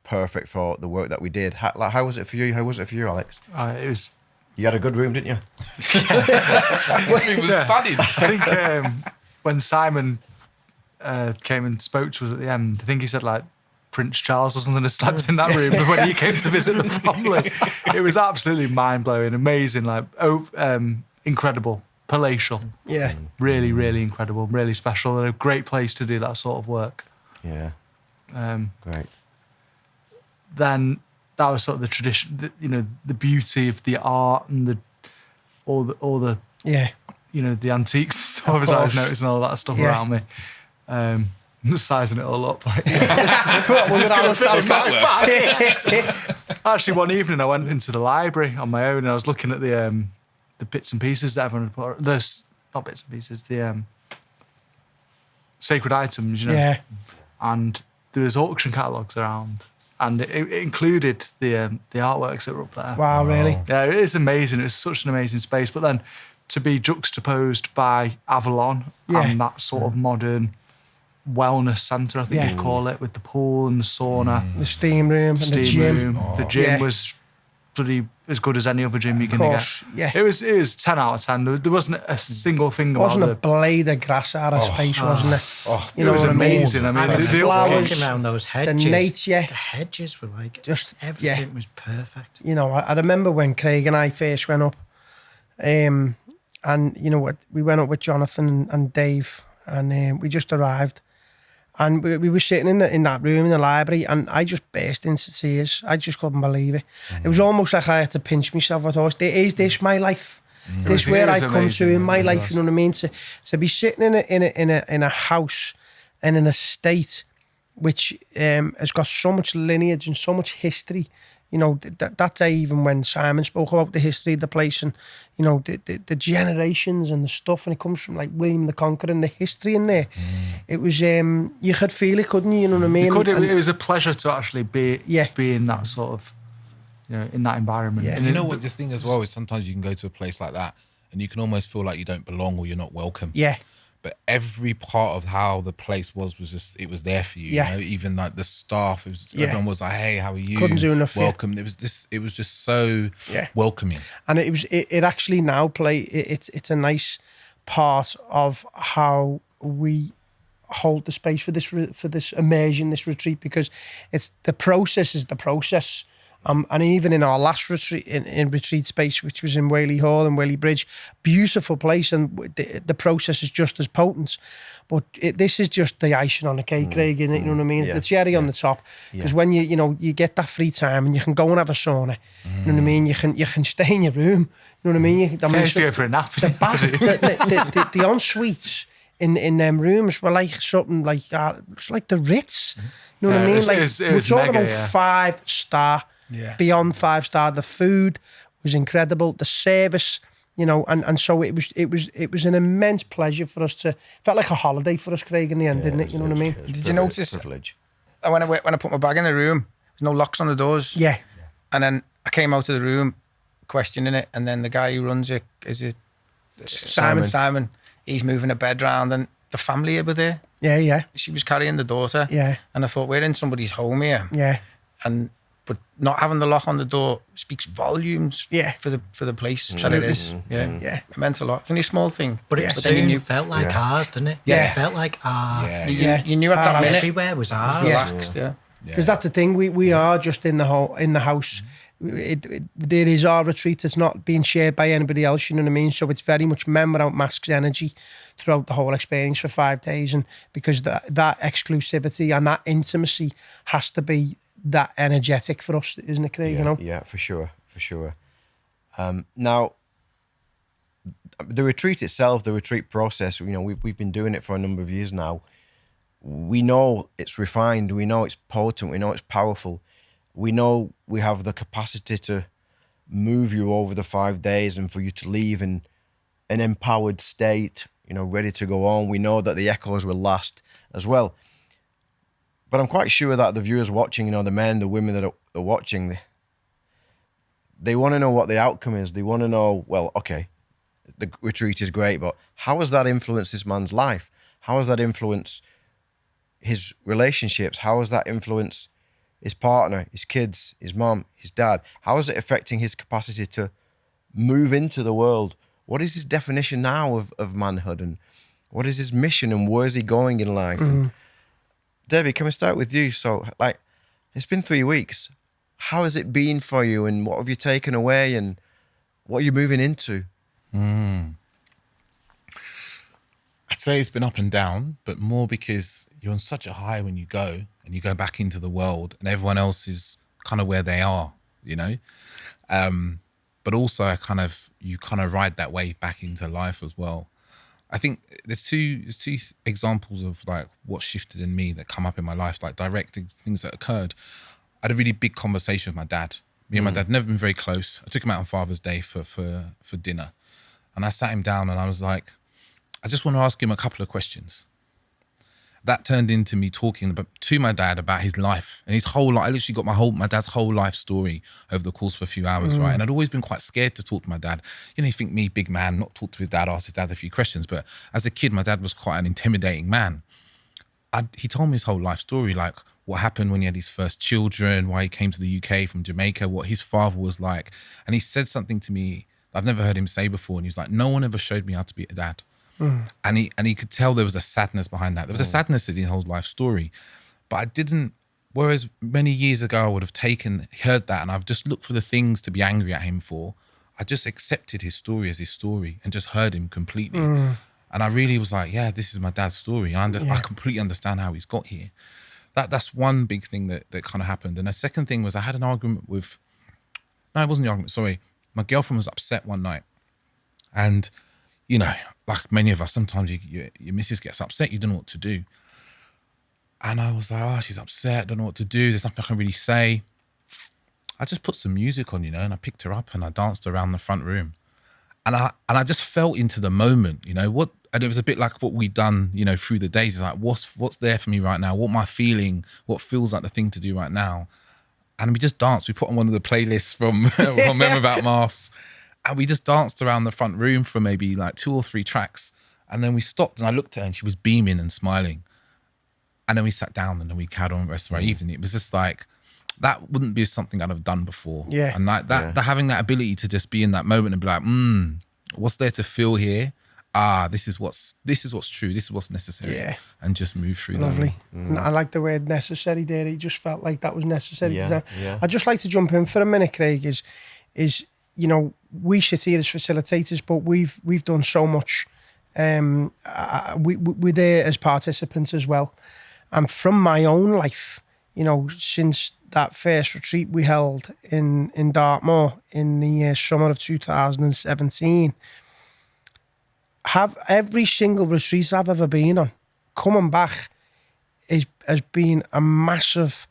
perfect for the work that we did. How was it for you? How was it for you, Alex? It was. You had a good room, didn't you? It was stunning. I think when Simon came and spoke to us at the end, I think he said like Prince Charles or something had slept in that room when he came to visit the family. It was absolutely mind-blowing, amazing, like incredible, palatial. Yeah. Really, really incredible, really special, and a great place to do that sort of work. Yeah. Great. Then that was sort of the tradition, you know, the beauty of the art and all the Yeah. you know, the antiques stuff, as I was noticing all that stuff around me. I'm just sizing it all up. Like, actually, one evening I went into the library on my own and I was looking at the bits and pieces that everyone had put. Not bits and pieces, the sacred items, you know. Yeah. And there was auction catalogues around, and it included the artworks that were up there. Wow, really? Yeah, it is amazing. It's such an amazing space. But then to be juxtaposed by Avalon and that sort of modern wellness centre, I think you'd call it, with the pool and the sauna, The steam room and the gym. room. The gym was bloody as good as any other gym you're going to get. Yeah. It was 10 out of 10. There wasn't a single thing There wasn't about a blade of grass out of space, wasn't there? it was amazing. I mean, And the the flowers flowers, around those hedges. the nature. The hedges were like, Just- everything was perfect. You know, I remember when Craig and I first went up, and you know what, we went up with Jonathan and Dave, and we just arrived, and we were sitting in that room in the library, and I just burst into tears. I just couldn't believe it. It was almost like I had to pinch myself. I thought, is this my life? This It where was I come to amazing, in my it life? was. You know what I mean? To be sitting in a house and in a state which has got so much lineage and so much history. You know, that day, even when Simon spoke about the history of the place and, you know, the generations and the stuff, and it comes from like William the Conqueror and the history in there. It was, you could feel it, couldn't you? You know what I mean? it was a pleasure to actually be in that sort of, you know, in that environment. Yeah. And you know what the thing as well is sometimes you can go to a place like that and you can almost feel like you don't belong or you're not welcome. Yeah. But every part of how the place was just, it was there for you. Yeah. You know, even like the staff, it was, everyone was like, hey, how are you? Couldn't do enough for you. Welcome. It was just so welcoming. And it actually now it's a nice part of how we hold the space for this immersion, this retreat, because it's the process is the process. And even in our last retreat in retreat space, which was in Whaley Hall and Whaley Bridge, beautiful place, and the process is just as potent. But this is just the icing on the cake, Craig, isn't it? You know what I mean? Yeah. The cherry on the top. Because when you get that free time and you can go and have a sauna, you know what I mean? You can stay in your room. You know what I mean? You have to go for a nap. The bath, the en-suites in them rooms were like something like it's like the Ritz. You know what I mean? It Like was we're talking mega, about 5-star, beyond 5-star. The food was incredible. The service, you know, and so it was an immense pleasure for us felt like a holiday for us, Craig, in the end, didn't it? You know what I mean? Did you notice Privilege. when I put my bag in the room, there's no locks on the doors. Yeah. And then I came out of the room questioning it, and then the guy who runs it, is it Simon? He's moving a bed round, and the family were there. Yeah. She was carrying the daughter. Yeah. And I thought, we're in somebody's home here. Yeah. But not having the lock on the door speaks volumes Yeah. for the place that it is. Yeah. It meant a lot. It's only a small thing. But it then you soon knew felt like ours, didn't it? Yeah. It felt like ours. you knew at that minute. Everywhere was ours. Relaxed, yeah. Because that's the thing, we are just in the house. There is our retreat. It's not being shared by anybody else. You know what I mean? So it's very much men without masks energy throughout the whole experience for 5 days, and because that exclusivity and that intimacy has to be that energetic for us, isn't it, Craig? Yeah, you know? yeah, for sure. Now, the retreat itself, the retreat process, you know, we've been doing it for a number of years now. we know it's refined, we know it's potent, we know it's powerful, we know we have the capacity to move you over the 5 days and for you to leave in an empowered state, you know, ready to go on. We know that the echoes will last as well. But I'm quite sure that the viewers watching, you know, the men, the women that are watching, they want to know what the outcome is. They want to know, well, okay, the retreat is great, but how has that influenced this man's life? How has that influenced his relationships? How has that influenced his partner, his kids, his mom, his dad? How is it affecting his capacity to move into the world? What is his definition now of manhood, and what is his mission, and where is he going in life? And David, can we start with you? So, like, it's been 3 weeks. How has it been for you, and what have you taken away, and what are you moving into? I'd say it's been up and down, but more because you're on such a high when you go and you go back into the world and everyone else is kind of where they are, you know? But also you kind of ride that wave back into life as well. I think there's two examples of like what shifted in me that come up in my life, like direct things that occurred. I had a really big conversation with my dad. Me and my dad never been very close. I took him out on Father's Day for dinner, and I sat him down and I was like, I just want to ask him a couple of questions. That turned into me talking to my dad about his life and his whole life. I literally got my dad's whole life story over the course of a few hours, right? And I'd always been quite scared to talk to my dad. You know, you think me, big man, not talk to his dad, ask his dad a few questions. But as a kid, my dad was quite an intimidating man. He told me his whole life story, like what happened when he had his first children, why he came to the UK from Jamaica, what his father was like. And he said something to me that I've never heard him say before. And he was like, no one ever showed me how to be a dad. And he could tell there was a sadness behind that. There was a sadness in his whole life story. But I didn't, whereas many years ago I would have heard that and I've just looked for the things to be angry at him for. I just accepted his story as his story and just heard him completely. And I really was like, yeah, this is my dad's story. I completely understand how he's got here. That's one big thing that kind of happened. And the second thing was I had an argument it wasn't the argument, sorry. My girlfriend was upset one night. And you know, like many of us, sometimes your missus gets upset, you don't know what to do. And I was like, oh, she's upset, don't know what to do. There's nothing I can really say. I just put some music on, you know, and I picked her up and I danced around the front room. And I just felt into the moment, you know, and it was a bit like what we'd done, you know, through the days. It's like, what's there for me right now? What am I feeling? What feels like the thing to do right now? And we just danced. We put on one of the playlists from Remember About Masks. And we just danced around the front room for maybe like 2 or 3 tracks. And then we stopped and I looked at her and she was beaming and smiling. And then we sat down and then we carried on the rest of our evening. It was just like, that wouldn't be something I'd have done before. Yeah. And like that, having that ability to just be in that moment and be like, what's there to feel here? This is what's true. This is what's necessary. Yeah. And just move through Lovely. that. And I like the word necessary there. He just felt like that was necessary. Yeah. I'd just like to jump in for a minute, Craig, is you know, we sit here as facilitators, but we've done so much. We're there as participants as well. And from my own life, you know, since that first retreat we held in Dartmoor in the summer of 2017, have every single retreat I've ever been on, coming back has been a massive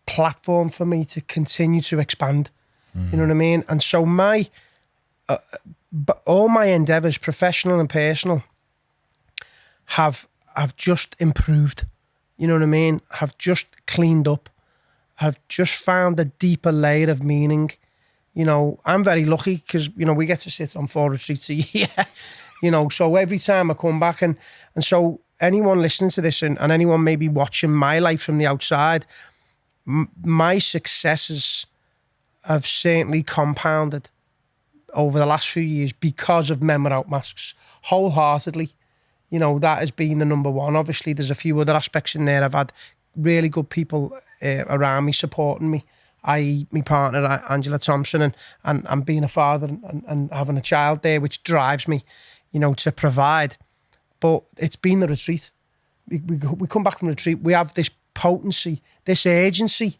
platform for me to continue to expand. You know what I mean? And so all my endeavours, professional and personal, have just improved. You know what I mean? Have just cleaned up. Have just found a deeper layer of meaning. You know, I'm very lucky because, you know, we get to sit on 4 retreats a year. You know, so every time I come back and so anyone listening to this and anyone maybe watching my life from the outside, my successes have certainly compounded over the last few years because of Men Without Masks, wholeheartedly. You know, that has been the number one. Obviously, there's a few other aspects in there. I've had really good people around me supporting me, i.e. my partner, Angela Thompson, and being a father and having a child there, which drives me, you know, to provide. But it's been the retreat. We come back from the retreat, we have this potency, this urgency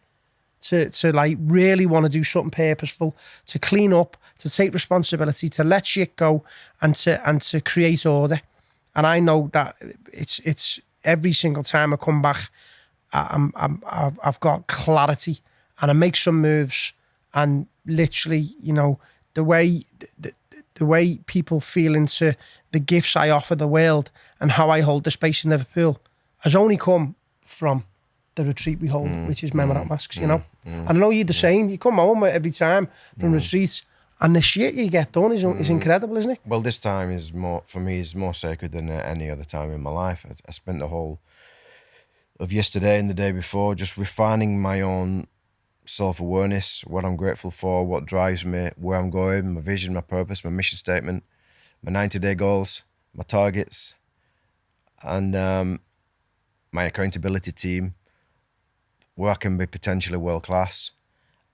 to like really want to do something purposeful, to clean up, to take responsibility, to let shit go, and to create order. And I know that it's every single time I come back, I've got clarity, and I make some moves, and literally, you know, the way people feel into the gifts I offer the world and how I hold the space in Liverpool has only come from the retreat we hold, which is Men Without Masks, you know. And I know you're the same. You come home every time from retreats, and the shit you get done is incredible, isn't it? Well, this time is more, for me, is more sacred than any other time in my life. I spent the whole of yesterday and the day before just refining my own self-awareness, what I'm grateful for, what drives me, where I'm going, my vision, my purpose, my mission statement, my 90-day goals, my targets, and my accountability team, where I can be potentially world-class.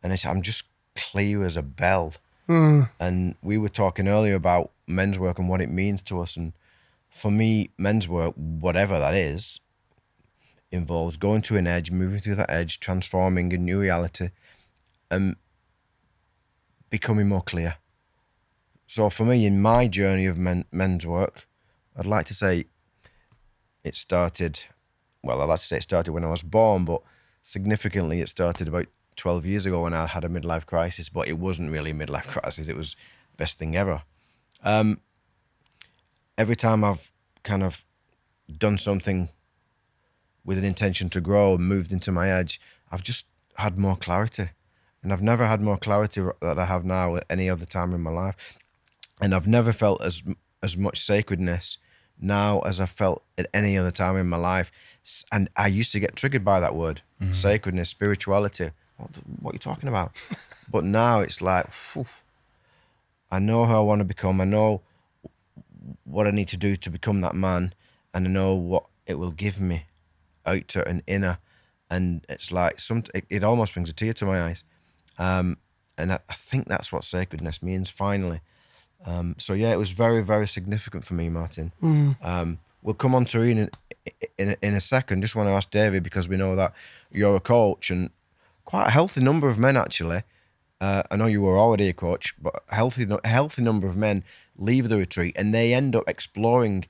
And I'm just clear as a bell. And we were talking earlier about men's work and what it means to us. And for me, men's work, whatever that is, involves going to an edge, moving through that edge, transforming a new reality, and becoming more clear. So for me, in my journey of men's work, I'd like to say it started when I was born, but significantly it started about 12 years ago when I had a midlife crisis, but it wasn't really a midlife crisis. It was the best thing ever. Every time I've kind of done something with an intention to grow and moved into my edge, I've just had more clarity. And I've never had more clarity that I have now at any other time in my life. And I've never felt as much sacredness now as I felt at any other time in my life. And I used to get triggered by that word, sacredness, spirituality. What are you talking about? But now it's like, phew, I know who I want to become. I know what I need to do to become that man. And I know what it will give me, outer and inner. And it's like, it almost brings a tear to my eyes. And I think that's what sacredness means, finally. So yeah, it was very, very significant for me, Martin. We'll come on to Ian in a second. Just want to ask David, because we know that you're a coach, and quite a healthy number of men, actually. I know you were already a coach, but a healthy number of men leave the retreat and they end up exploring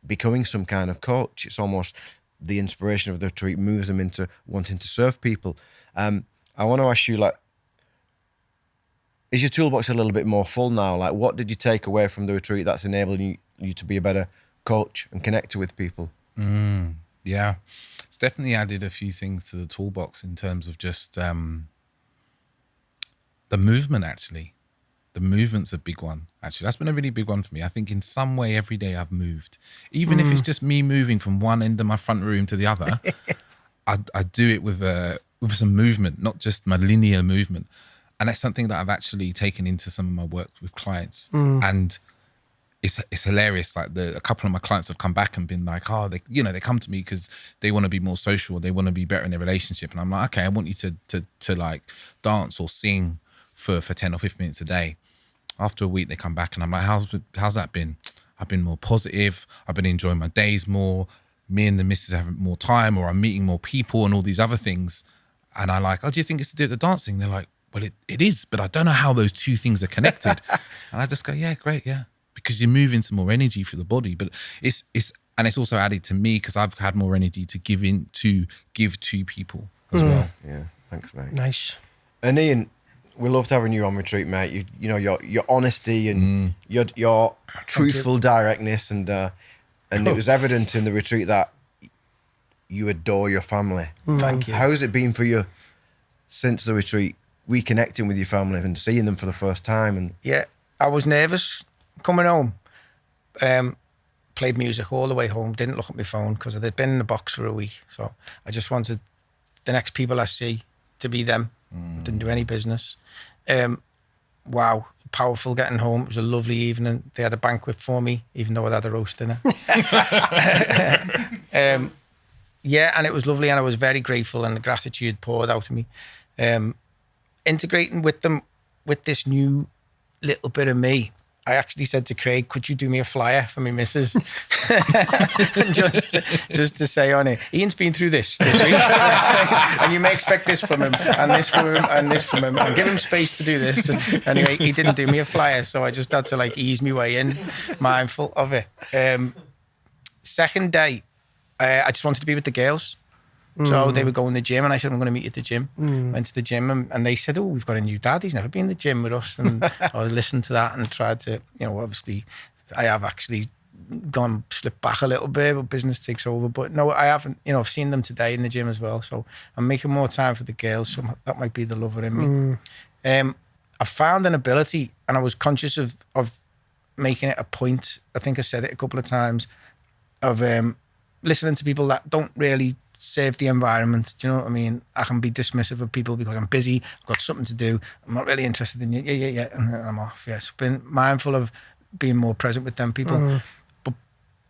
becoming some kind of coach. It's almost the inspiration of the retreat moves them into wanting to serve people. I want to ask you, like, is your toolbox a little bit more full now? Like, what did you take away from the retreat that's enabling you to be a better coach and connected with people? Yeah, it's definitely added a few things to the toolbox in terms of just the movement, actually. The movement's a big one, actually. That's been a really big one for me. I think in some way every day I've moved. Even if it's just me moving from one end of my front room to the other, I do it with some movement, not just my linear movement. And that's something that I've actually taken into some of my work with clients. And it's hilarious. Like a couple of my clients have come back and been like, they come to me because they want to be more social, or they want to be better in their relationship. And I'm like, okay, I want you to like dance or sing for 10 or 15 minutes a day. After a week, they come back and I'm like, how's that been? I've been more positive. I've been enjoying my days more. Me and the missus have more time, or I'm meeting more people and all these other things. And I like, do you think it's to do with the dancing? They're like, well, it is, but I don't know how those two things are connected. And I just go, yeah, great, yeah. Because you move into more energy for the body. But it's also added to me because I've had more energy to give to people as well. Yeah, thanks, mate. Nice. And Ian, we loved having you on retreat, mate. You know, your honesty and your truthful directness, and it was evident in the retreat that you adore your family. Thank you. How has it been for you since the retreat, reconnecting with your family and seeing them for the first time? And yeah, I was nervous coming home. Played music all the way home. Didn't look at my phone because they'd been in the box for a week. So I just wanted the next people I see to be them. Didn't do any business. Wow, powerful getting home. It was a lovely evening. They had a banquet for me, even though I'd had a roast dinner. Yeah, and it was lovely, and I was very grateful, and the gratitude poured out of me. Integrating with them, with this new little bit of me, I actually said to Craig, could you do me a flyer for me missus? And just to say on it, Ian's been through this week. And you may expect this from him, and this from him, and this from him, and give him space to do this. And anyway, he didn't do me a flyer, so I just had to like ease my way in, mindful of it. Second day, I just wanted to be with the girls. So they were going to the gym, and I said, I'm going to meet you at the gym. Went to the gym, and they said, oh, we've got a new dad. He's never been in the gym with us. And I listened to that and tried to, obviously, I have actually slipped back a little bit, but business takes over. But no, I haven't, I've seen them today in the gym as well. So I'm making more time for the girls. So that might be the lover in me. I found an ability, and I was conscious of making it a point. I think I said it a couple of times, of listening to people that don't really serve the environment. Do you know what I mean? I can be dismissive of people because I'm busy, I've got something to do, I'm not really interested in you, yeah, and then I'm off. Yeah, so been mindful of being more present with them people. But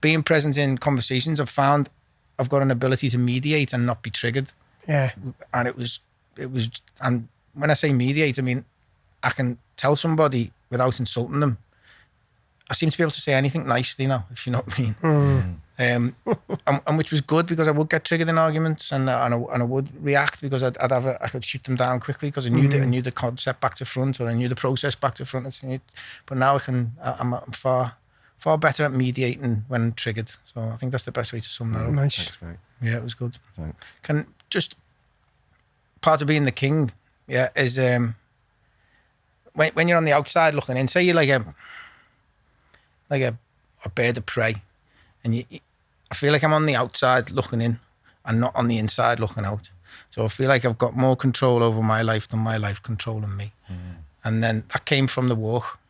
being present in conversations, I've found I've got an ability to mediate and not be triggered. Yeah. And it was, and when I say mediate, I mean, I can tell somebody without insulting them. I seem to be able to say anything nicely now, if you know what I mean. And which was good, because I would get triggered in arguments, and I would react, because I could shoot them down quickly, because I knew the concept back to front, or I knew the process back to front. But now I'm far better at mediating when triggered. So I think that's the best way to sum that up. Nice. Thanks, mate. Yeah, it was good. Thanks. Part of being the king, is when you're on the outside looking in. Say you're like a bird of prey, and I feel like I'm on the outside looking in and not on the inside looking out. So I feel like I've got more control over my life than my life controlling me. And then that came from the walk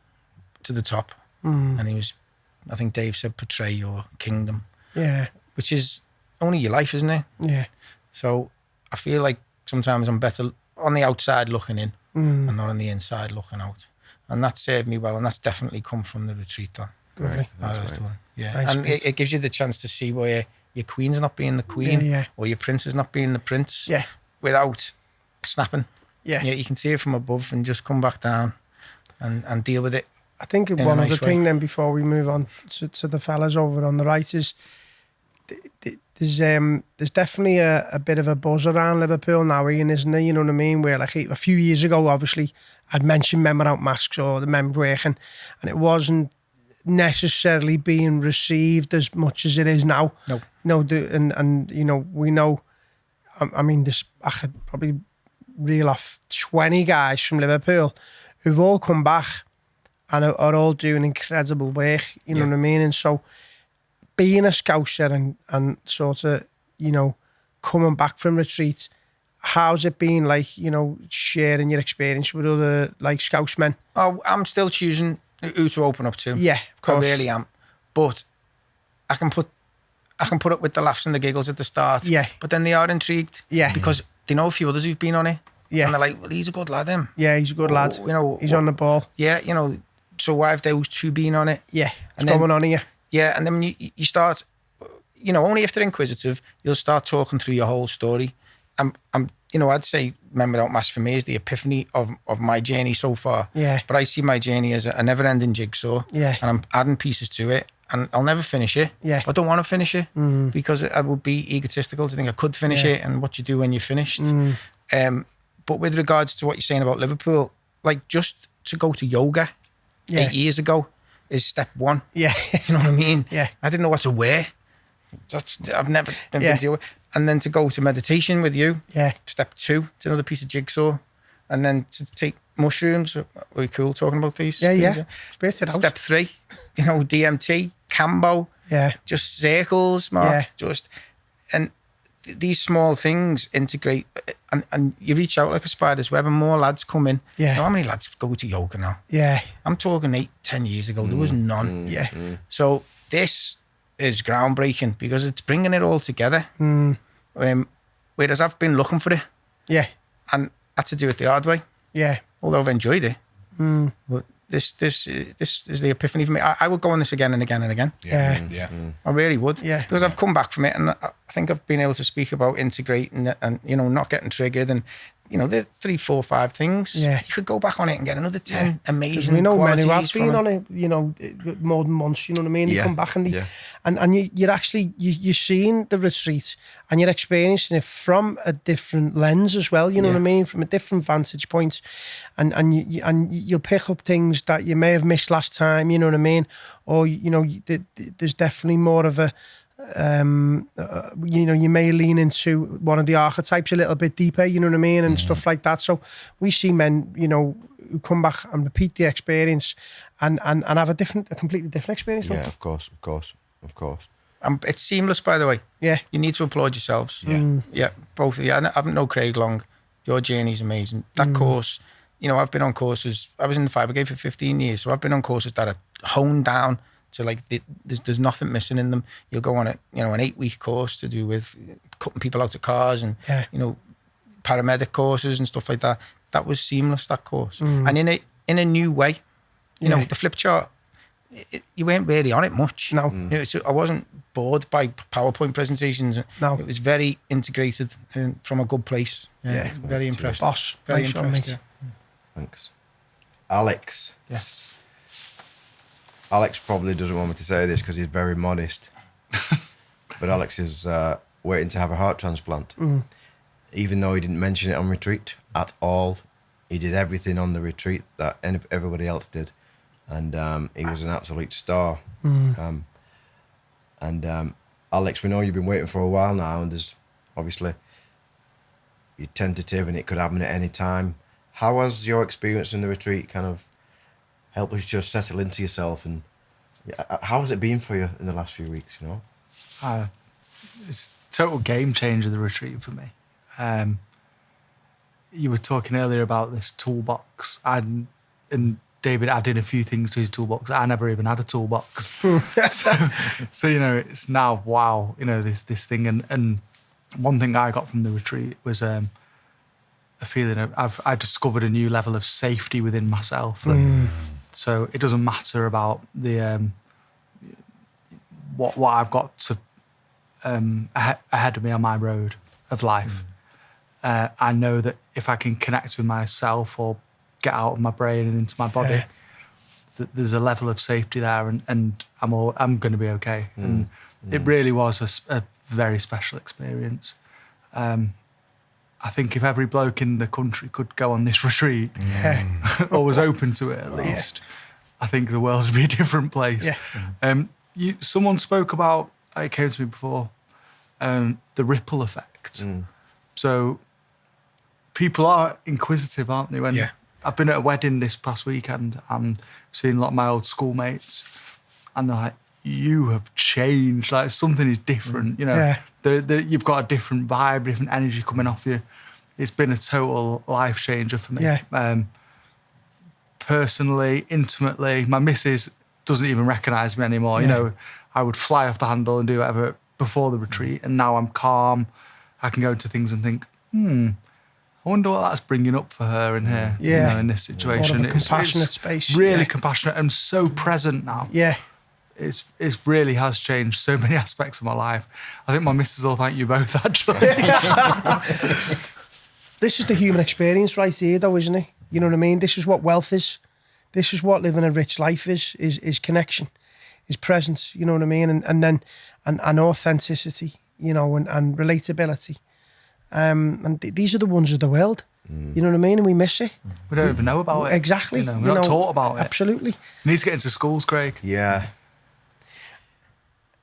to the top. And I think Dave said, portray your kingdom. Yeah. Which is only your life, isn't it? Yeah. So I feel like sometimes I'm better on the outside looking in and not on the inside looking out. And that served me well, and that's definitely come from the retreat. Lovely. Yeah, Nice, and it gives you the chance to see where your queen's not being the queen, or your prince is not being the prince, without snapping. Yeah, you can see it from above and just come back down and deal with it. I think one other thing then, before we move on to the fellas over on the right, is there's definitely a bit of a buzz around Liverpool now, Ian, isn't there? You know what I mean? Where like a few years ago, obviously, I'd mentioned men without masks or the men working, and it wasn't necessarily being received as much as it is now. No. And we know, I mean, I could probably reel off 20 guys from Liverpool who've all come back and are all doing incredible work, you know what I mean? And so being a Scouser and sort of, coming back from retreat, how's it been like, sharing your experience with other like Scousemen? Oh, I'm still choosing who to open up to. Yeah, of course. I really am. But I can put up with the laughs and the giggles at the start. Yeah. But then they are intrigued. Yeah. Because they know a few others who've been on it. Yeah. And they're like, well, he's a good lad, him. Yeah, he's a good lad. He's on the ball. Yeah, so why have those two been on it? Yeah. What's going on here? Yeah, and then you start, only if they're inquisitive, you'll start talking through your whole story. I'd say Men Without Masks for me is the epiphany of my journey so far. Yeah. But I see my journey as a never-ending jigsaw. Yeah. And I'm adding pieces to it, and I'll never finish it. Yeah. I don't want to finish it because I would be egotistical to think I could finish it, and what you do when you're finished. But with regards to what you're saying about Liverpool, like just to go to yoga 8 years ago is step one. Yeah. You know what I mean? Yeah. I didn't know what to wear. I've never been to yoga. And then to go to meditation with you, step two, it's another piece of jigsaw. And then to take mushrooms, are we cool talking about these? Yeah. Step three, DMT, Cambo, just circles, Mark, and these small things integrate, and you reach out like a spider's web, and more lads come in. Yeah. How many lads go to yoga now? Yeah. I'm talking 8-10 years ago, there was none. So this is groundbreaking because it's bringing it all together. Whereas I've been looking for it. Yeah. And had to do it the hard way. Yeah. Although I've enjoyed it. But this is the epiphany for me. I would go on this again and again and again. Yeah. I really would. Yeah. Because I've come back from it, and I think I've been able to speak about integrating it and, not getting triggered, and the 3, 4, 5 things. Yeah. You could go back on it and get another 10 amazing we know men who have been on it, more than once, you know what I mean? They come back and you're actually, you're seeing the retreat and you're experiencing it from a different lens as well, you know what I mean? From a different vantage point. And you'll pick up things that you may have missed last time, you know what I mean? Or, there's definitely more of a you may lean into one of the archetypes a little bit deeper, you know what I mean, and stuff like that. So we see men, who come back and repeat the experience and have a completely different experience. Yeah, of course. It's seamless, by the way. Yeah. You need to applaud yourselves. Yeah, both of you. I haven't known Craig long. Your journey's amazing. That course, I've been on courses. I was in the fire brigade for 15 years, so I've been on courses that are honed down to there's nothing missing in them. You'll go on an 8-week course to do with cutting people out of cars and paramedic courses and stuff like that. That was seamless, that course, and in a new way. The flip chart. You weren't really on it much. No. I wasn't bored by PowerPoint presentations. No. It was very integrated and from a good place. Yeah. Very impressed. Boss. Very Nice one, impressed. mate. Yeah. Thanks. Alex. Yes. Alex probably doesn't want me to say this because he's very modest. But Alex is waiting to have a heart transplant. Even though he didn't mention it on retreat at all. He did everything on the retreat that everybody else did. And he was an absolute star. Alex, we know you've been waiting for a while now, and there's obviously you're tentative and it could happen at any time. How has your experience in the retreat kind of helped you just settle into yourself, and how has it been for you in the last few weeks, It's a total game changer, the retreat for me. You were talking earlier about this toolbox, and David added a few things to his toolbox. I never even had a toolbox. so it's now, wow, this thing. And one thing I got from the retreat was a feeling of I discovered a new level of safety within myself. So it doesn't matter about the what I've got to ahead of me on my road of life. I know that if I can connect with myself or get out of my brain and into my body, that there's a level of safety there, and I'm going to be okay. And it really was a very special experience. I think if every bloke in the country could go on this retreat, or was open to it at least, I think the world would be a different place. Someone spoke about, it came to me before, the ripple effect. So people are inquisitive, aren't they? When I've been at a wedding this past weekend, I'm seeing a lot of my old schoolmates, and they're like, you have changed, like something is different, you've got a different vibe, different energy coming off you. It's been a total life changer for me. Personally, intimately, my missus doesn't even recognise me anymore. I would fly off the handle and do whatever before the retreat, and now I'm calm. I can go into things and think, I wonder what that's bringing up for her in here, in this situation. It's compassionate space. Really compassionate and so present now. It really has changed so many aspects of my life. I think my missus will thank you both, actually. This is the human experience right here, though, isn't it? You know what I mean? This is what wealth is. This is what living a rich life is connection, is presence, you know what I mean? And authenticity, and relatability. And these are the ones of the world. You know what I mean? And we miss it. We don't even know about it. Exactly. We're not taught about it. Absolutely. It needs to get into schools, Craig. Yeah.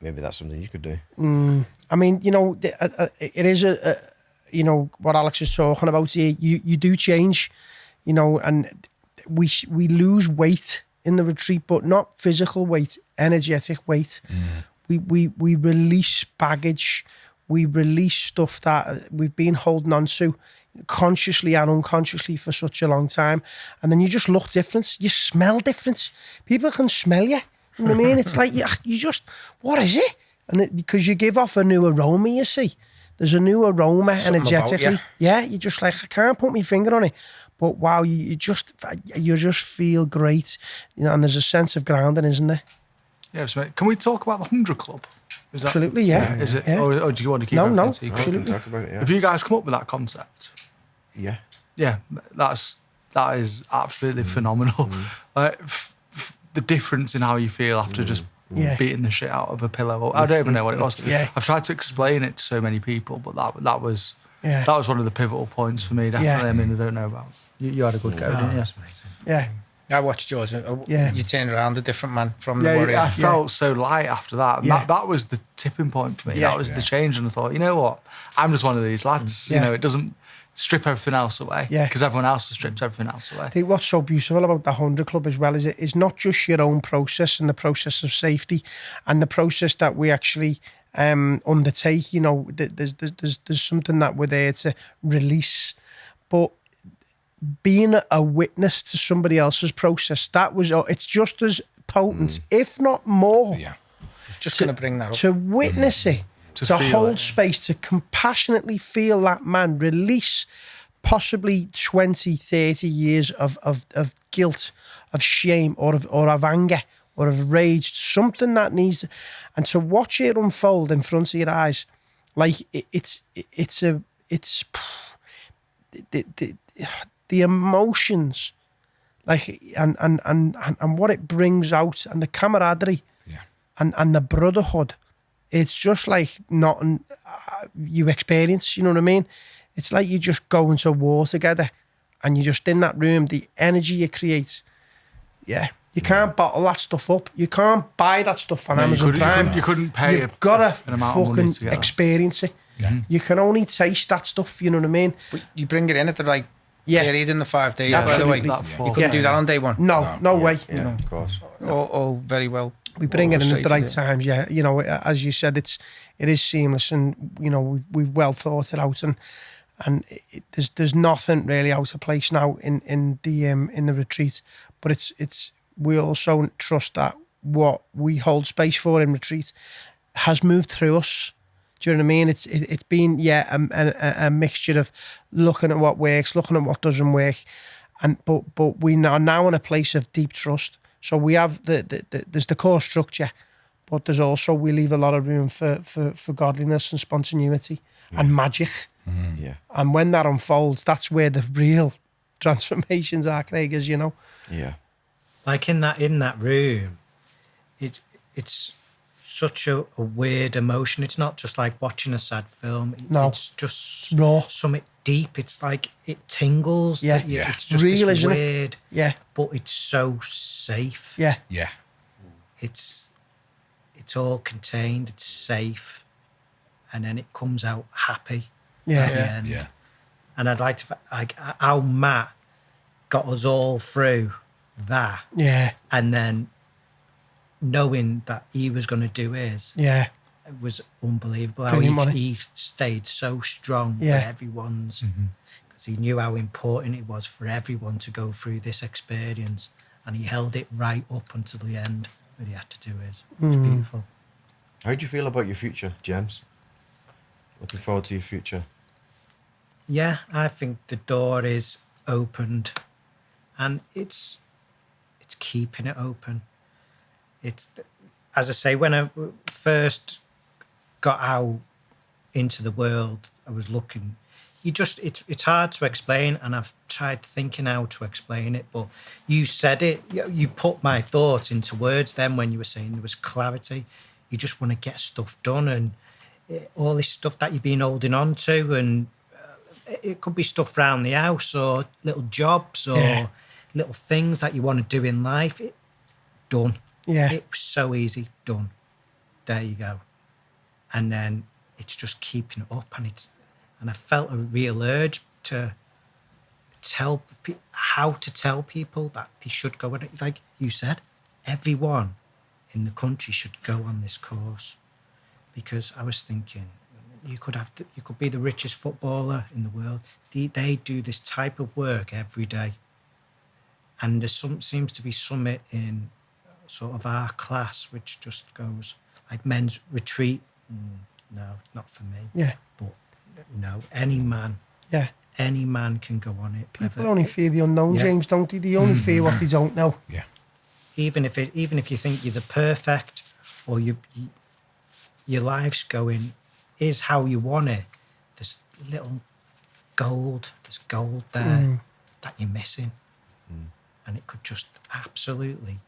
Maybe that's something you could do. I mean, it is what Alex is talking about here. You do change, and we lose weight in the retreat, but not physical weight, energetic weight. We release baggage. We release stuff that we've been holding on to consciously and unconsciously for such a long time. And then you just look different. You smell different. People can smell you. You know what I mean? It's like, you just, what is it? And because you give off a new aroma, you see. There's a new aroma energetically. You're just like, I can't put my finger on it. But wow, you just feel great. And there's a sense of grounding, isn't there? Yeah, so can we talk about the 100 Club? Is that, absolutely, yeah. Is it? Yeah. Or do you want to keep No, secret? absolutely. Talk about it, Have you guys come up with that concept? Yeah. Yeah, that is absolutely phenomenal. Like, the difference in how you feel after just beating the shit out of a pillow. I don't even know what it was. I've tried to explain it to so many people, but that was one of the pivotal points for me, definitely. I mean, I don't know about you had a good go, didn't you? Yeah. I watched yours. Yeah. You turned around a different man from the Yeah, warrior. I felt so light after that. And Yeah. that was the tipping point for me. Yeah. That was the change. And I thought, you know what? I'm just one of these lads. Yeah. You know, it doesn't strip everything else away. Yeah. Because everyone else has stripped everything else away. I think what's so beautiful about the 100 Club as well is it is not just your own process and the process of safety and the process that we actually undertake. You know, there's something that we're there to release, but being a witness to somebody else's process, it's just as potent, if not more. Yeah. Just going to bring that up. To witness it, to feel hold it. space, to compassionately feel that man release possibly 20, 30 years of guilt, of shame, or of anger, or of rage, something that needs, and to watch it unfold in front of your eyes, like the emotions, like and what it brings out, and the camaraderie, Yeah. and the brotherhood. It's just like nothing you experience. You know what I mean? It's like you just go into war together, and you're just in that room. The energy you create, yeah. You can't bottle that stuff up. You can't buy that stuff on No, you Amazon couldn't- you Prime. couldn't- you couldn't pay You've got an amount of money fucking to get that. experience it. You can only taste that stuff. You know what I mean? But you bring it in at the right Yeah. period in the 5 days, Yeah, by the way. absolutely. That You force. couldn't do that on day one. No way. Yeah, of course. All very well. We bring it in at the right orchestrated. times. Yeah, you know, as you said, it is seamless, and you know we've well thought it out, and there's nothing really out of place now in the retreat. But it's we also trust that what we hold space for in retreat has moved through us. Do you know what I mean? It's been a mixture of looking at what works, looking at what doesn't work, but we are now in a place of deep trust. So we have there's the core structure, but there's also, we leave a lot of room for godliness and spontaneity and magic. Yeah. And when that unfolds, that's where the real transformations are, Craig, as you know. Yeah. Like in that room, it's such a weird emotion. It's not just like watching a sad film. No. It's just Raw. something deep. It's like it tingles. Yeah. that you- Yeah. It's just Real, this isn't it? weird, Yeah, but it's so safe. yeah, Yeah. It's all contained. It's safe, and then it comes out happy. yeah, at the end. Yeah. And I'd like to like how Matt got us all through that, yeah, and then knowing that he was going to do his, yeah, it was unbelievable. How Brilliant, wasn't it? he stayed so strong Yeah. for everyone's, because he knew how important it was for everyone to go through this experience, and he held it right up until the end. But he had to do his. It was beautiful. How do you feel about your future, James? Looking forward to your future. Yeah, I think the door is opened, and it's keeping it open. It's, as I say, when I first got out into the world, I was looking. It's hard to explain, and I've tried thinking how to explain it. But you said it. You put my thoughts into words. Then when you were saying there was clarity, you just want to get stuff done, and all this stuff that you've been holding on to, and it could be stuff around the house or little jobs or Yeah. little things that you want to do in life. Done. yeah, It was so easy. Done. There you go. And then it's just keeping it up, and I felt a real urge to how to tell people that they should go on it. Like you said, everyone in the country should go on this course, because I was thinking you could be the richest footballer in the world. They do this type of work every day, and there seems to be something in sort of our class which just goes like men's retreat. No, not for me. yeah, But no, any man can go on it. People only fear the unknown, Yeah. James, don't they? They only fear what they don't know. Yeah. Even if you think you're the perfect, or your life's going is how you want it, there's little gold. There's gold there that you're missing, and it could just absolutely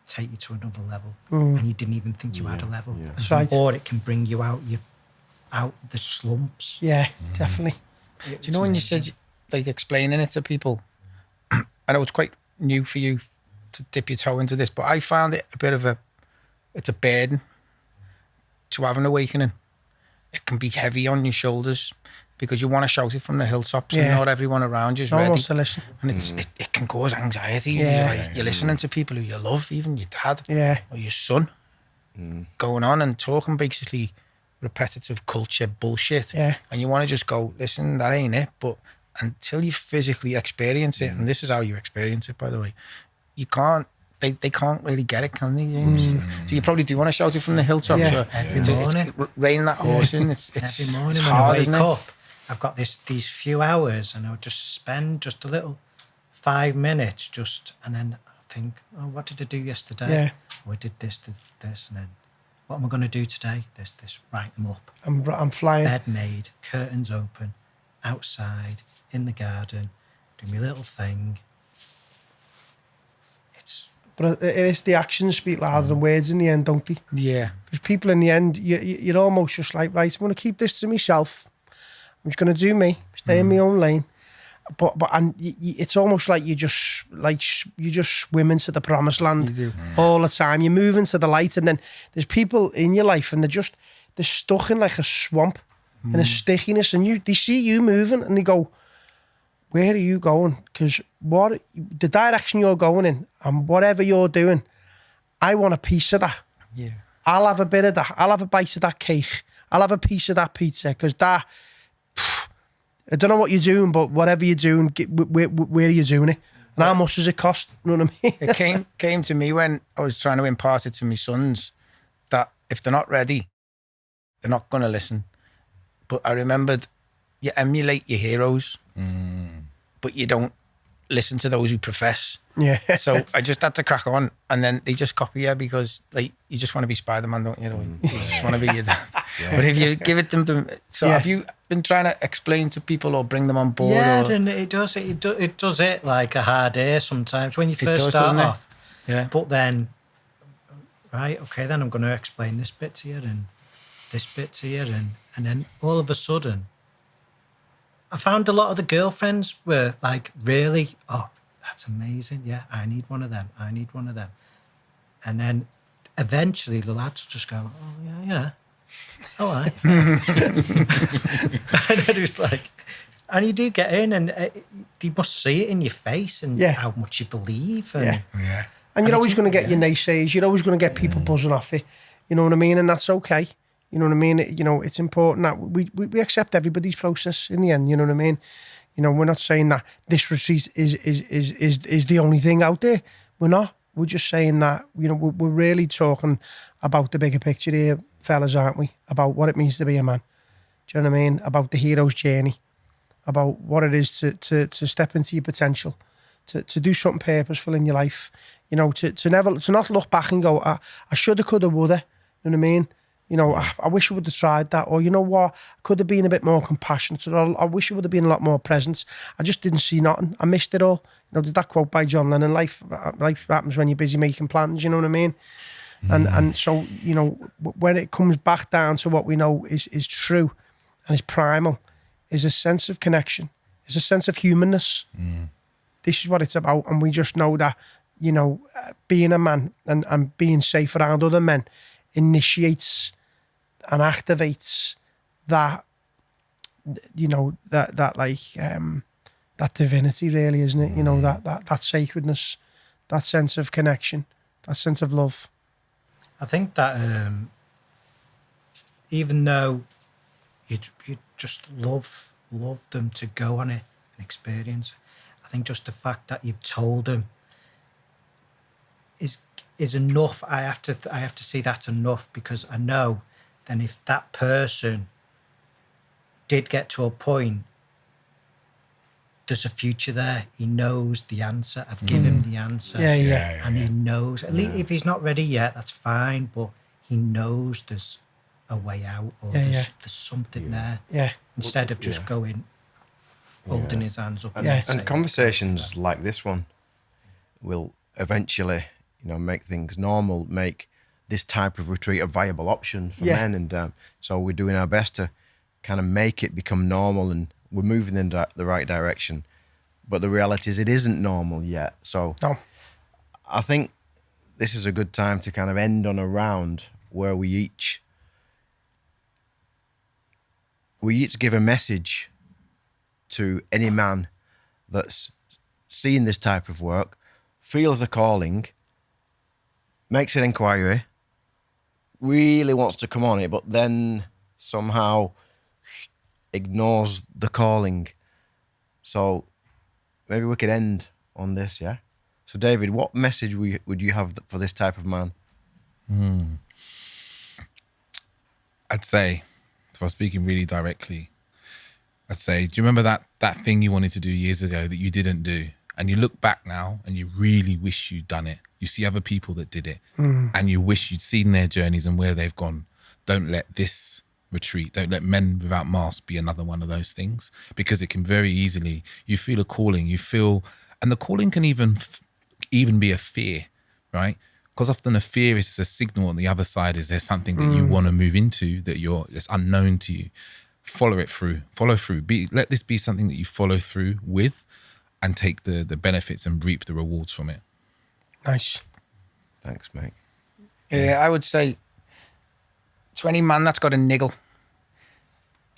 take you to another level, and you didn't even think you had a level. Yeah. That's right. Or it can bring you out the slumps. Yeah, definitely. Do you know when you said, like, explaining it to people, I know it's quite new for you to dip your toe into this, but I found it a bit of it's a burden to have an awakening. It can be heavy on your shoulders because you want to shout it from the hilltops and not everyone around you is No one ready. wants to listen. And it can cause anxiety. Yeah. You're listening to people who you love, even your dad or your son, going on and talking basically repetitive culture bullshit. Yeah. And you want to just go, listen, that ain't it. But until you physically experience it, and this is how you experience it, by the way, you can't, they can't really get it, can they, James? So you probably do want to shout it from the hilltops. Yeah. Every morning. It's rein that horse in. It's Every morning it's when hard, I wake isn't it? up, I've got these few hours, and I would just spend just a little 5 minutes, and then I think, oh, what did I do yesterday? Yeah. Oh, I did this, and then what am I going to do today? This. Write them up. I'm flying. Bed made, curtains open, outside, in the garden, do my little thing. But it is the actions speak louder than words in the end, don't they? Yeah. Because people in the end, you're almost just like, right, I'm going to keep this to myself. I'm just going to do me, stay in my own lane. But it's almost like you just swim into the promised land all the time. You're moving to the light, and then there's people in your life, and they're stuck in like a swamp and a stickiness, and they see you moving, and they go, where are you going? Because the direction you're going in and whatever you're doing, I want a piece of that. Yeah. I'll have a bit of that. I'll have a bite of that cake. I'll have a piece of that pizza. Because I don't know what you're doing, but whatever you're doing, where are you doing it? And how much does it cost? You know what I mean? It came to me when I was trying to impart it to my sons that if they're not ready, they're not going to listen. But I remembered you emulate your heroes, but you don't listen to those who profess. Yeah. So I just had to crack on, and then they just copy you because you just want to be Spider-Man, don't you? You just want to be your dad. But if you give it them, have you been trying to explain to people or bring them on board? Yeah, or? and it does it like a hard air sometimes when you first start off. Yeah. But then, right, okay, then I'm going to explain this bit to you and this bit to you, and then all of a sudden, I found a lot of the girlfriends were like, really, oh, that's amazing. Yeah, I need one of them. I need one of them. And then eventually the lads will just go, oh, yeah. All right. And then it's like, and you do get in, and you must see it in your face and how much you believe. And, And you're always going to get your naysayers. You're always going to get people buzzing off it. You know what I mean? And that's okay. You know what I mean? It's important that we accept everybody's process in the end. You know what I mean? We're not saying that this retreat is the only thing out there. We're not. We're just saying that, we're really talking about the bigger picture here, fellas, aren't we? About what it means to be a man. Do you know what I mean? About the hero's journey. About what it is to step into your potential. To do something purposeful in your life. To not look back and go, I shoulda, coulda, woulda. You know what I mean? I wish I would have tried that, or you know what, I could have been a bit more compassionate, or I wish I would have been a lot more present. I just didn't see nothing. I missed it all. There's that quote by John Lennon: "Life happens when you're busy making plans." You know what I mean? And so when it comes back down to what we know is true and is primal, is a sense of connection, is a sense of humanness. This is what it's about, and we just know that being a man and being safe around other men initiates and activates that that divinity, really, isn't it? That sacredness, that sense of connection, that sense of love. I think that even though you just love them to go on it and experience, I think just the fact that you've told them is enough. I have to see that enough, because I know then if that person did get to a point, there's a future there. He knows the answer. I've given him the answer. And he knows. At least if he's not ready yet, that's fine. But he knows there's a way out, or there's something there. Instead of just going, holding his hands up. And conversations like this one will eventually, make things normal, make this type of retreat a viable option for men. And so we're doing our best to kind of make it become normal, and we're moving in the right direction. But the reality is it isn't normal yet. So I think this is a good time to kind of end on a round where we each give a message to any man that's seen this type of work, feels a calling, makes an inquiry, really wants to come on it, but then somehow ignores the calling. So maybe we could end on this, yeah? So David, what message would you have for this type of man? I'd say, if I was speaking really directly, I'd say, do you remember that thing you wanted to do years ago that you didn't do? And you look back now and you really wish you'd done it. You see other people that did it and you wish you'd seen their journeys and where they've gone. Don't let this retreat, don't let Men Without Masks be another one of those things, because it can very easily, you feel a calling, and the calling can even be a fear, right? Because often a fear is a signal on the other side, is there something that you want to move into that's unknown to you. Follow through. Let this be something that you follow through with and take the benefits and reap the rewards from it. Nice. Thanks, mate. Yeah, I would say to any man that's got a niggle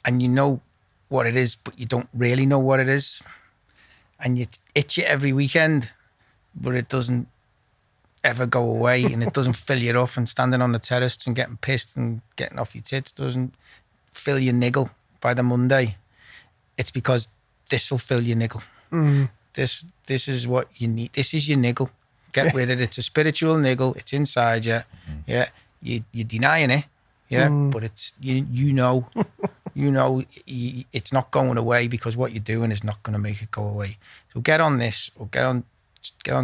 and you know what it is, but you don't really know what it is, and you itch it every weekend, but it doesn't ever go away and it doesn't fill you up, and standing on the terrace and getting pissed and getting off your tits doesn't fill your niggle by the Monday, it's because this will fill your niggle. This is what you need. This is your niggle. Get rid of it. It's a spiritual niggle. It's inside you. Yeah, you're denying it. Yeah, but it's you know it's not going away, because what you're doing is not going to make it go away. So get on this, or get on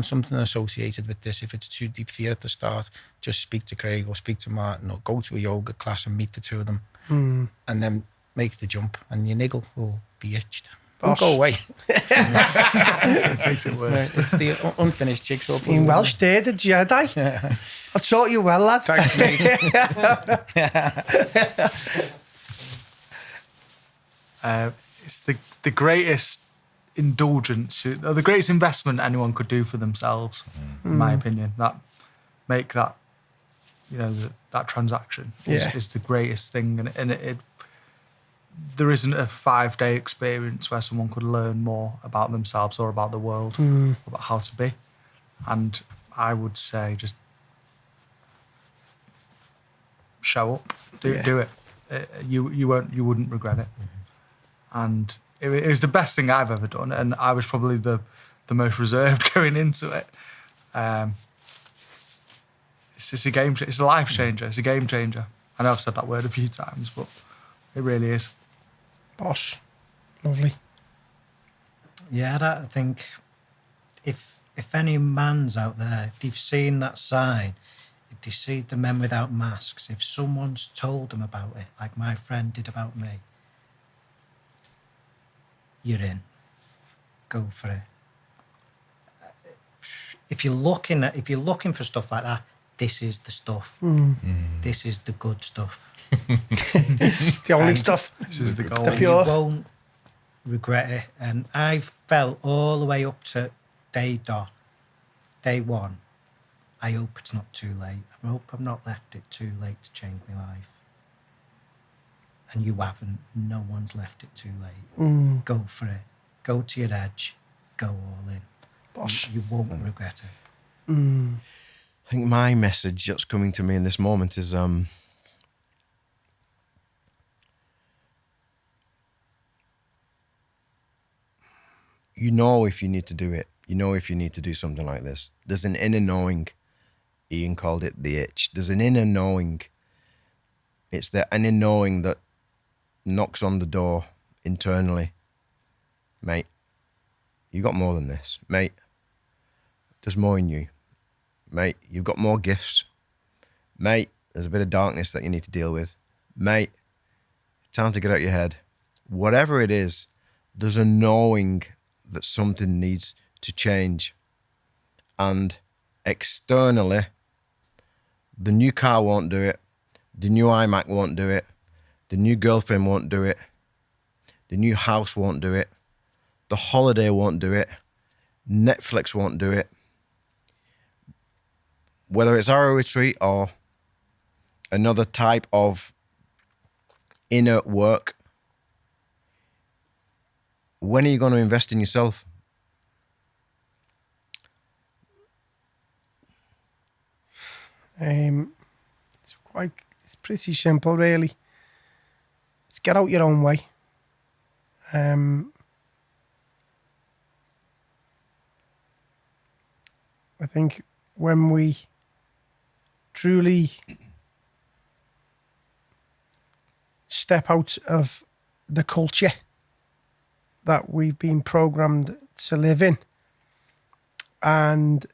something associated with this. If it's too deep for you at the start, just speak to Craig or speak to Martin, or go to a yoga class and meet the two of them, and then make the jump, and your niggle will be itched. Won't go away. Makes it worse. It's the unfinished jigsaw puzzle. In Welsh there, the Jedi. Yeah. I taught you well, lad. Thanks, mate. It's the greatest indulgence, or the greatest investment anyone could do for themselves, in my opinion. That that transaction is the greatest thing, and it there isn't a 5-day experience where someone could learn more about themselves or about the world, about how to be. And I would say just show up, do it. You wouldn't regret it. And it was the best thing I've ever done, and I was probably the most reserved going into it. It's a game. It's a life changer. It's a game changer. I know I've said that word a few times, but it really is. Boss. Lovely. Yeah, I think if any man's out there, if they've seen that sign, if they see the Men Without Masks, if someone's told them about it, like my friend did about me, you're in. Go for it. If you're looking for stuff like that, this is the stuff. This is the good stuff. The only stuff. This is the goal. The pure. You won't regret it. And I felt all the way up to day one. I hope it's not too late. I hope I've not left it too late to change my life. And you haven't. No one's left it too late. Go for it. Go to your edge. Go all in. Boss. You won't regret it. I think my message that's coming to me in this moment is you know if you need to do it. You know if you need to do something like this. There's an inner knowing. Ian called it the itch. There's an inner knowing. It's the inner knowing that knocks on the door internally. Mate, you got more than this. Mate, there's more in you. Mate, you've got more gifts. Mate, there's a bit of darkness that you need to deal with. Mate, time to get out your head. Whatever it is, there's a knowing that something needs to change. And externally, the new car won't do it. The new iMac won't do it. The new girlfriend won't do it. The new house won't do it. The holiday won't do it. Netflix won't do it. whether it's our retreat or another type of inner work, when are you going to invest in yourself? It's pretty simple, really. It's get out your own way. I think when we truly step out of the culture that we've been programmed to live in and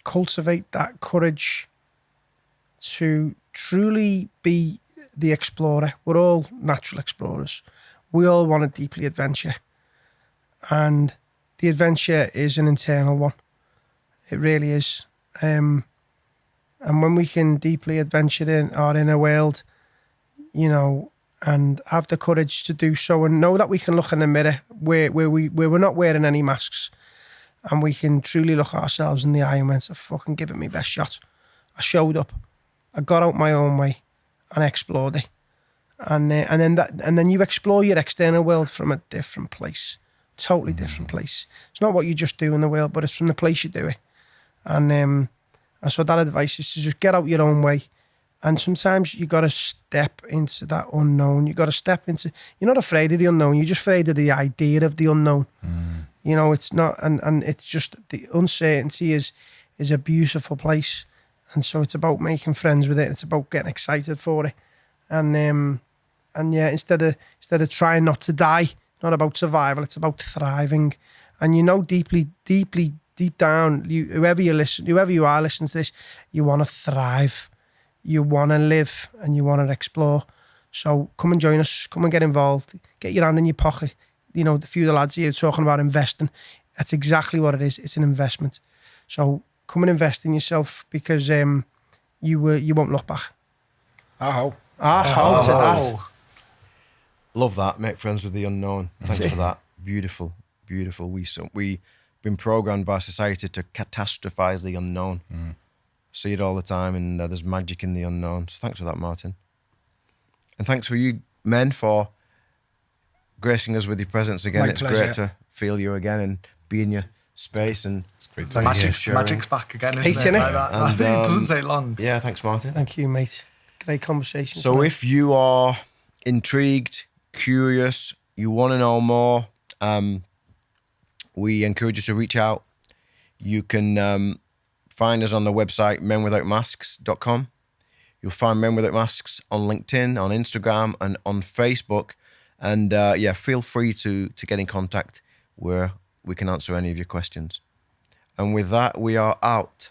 cultivate that courage to truly be the explorer. We're all natural explorers. We all want to deeply adventure. And the adventure is an internal one. It really is. And when we can deeply adventure in our inner world, you know, and have the courage to do so and know that we can look in the mirror where we're not wearing any masks, and we can truly look ourselves in the eye and went, I fucking give it my best shot. I showed up. I got out my own way and explored it. And then you explore your external world from a different place. Totally different place. It's not what you just do in the world, but it's from the place you do it. And so that advice is to just get out your own way. And sometimes you got to step into that unknown. You got to step into, you're not afraid of the unknown. You're just afraid of the idea of the unknown. You know, it's not, and it's just the uncertainty is a beautiful place. And so it's about making friends with it. It's about getting excited for it. And yeah, instead of trying not to die, not about survival, it's about thriving. And you know, deep down, whoever you are listening to this, you want to thrive. You want to live and you want to explore. So come and join us. Come and get involved. Get your hand in your pocket. You know, the few of the lads here talking about investing. That's exactly what it is. It's an investment. So come and invest in yourself because you won't look back. Oh. To that. Love that. Make friends with the unknown. Thanks for that. Beautiful, beautiful. We've been programmed by society to catastrophize the unknown. See it all the time, and there's magic in the unknown. So thanks for that, Martin. And thanks for you men for gracing us with your presence again. My it's pleasure. great to feel you again and be in your space. And It's great to The be here. magic's back again, isn't Hates it? it, Like that. And, it doesn't take long. yeah, thanks, Martin. Thank you, mate. Great conversation. So tonight. if you are intrigued, curious, you want to know more, we encourage you to reach out. You can find us on the website menwithoutmasks.com. You'll find Men Without Masks on LinkedIn, on Instagram, and on Facebook. And yeah, feel free to get in contact where we can answer any of your questions. And with that, we are out.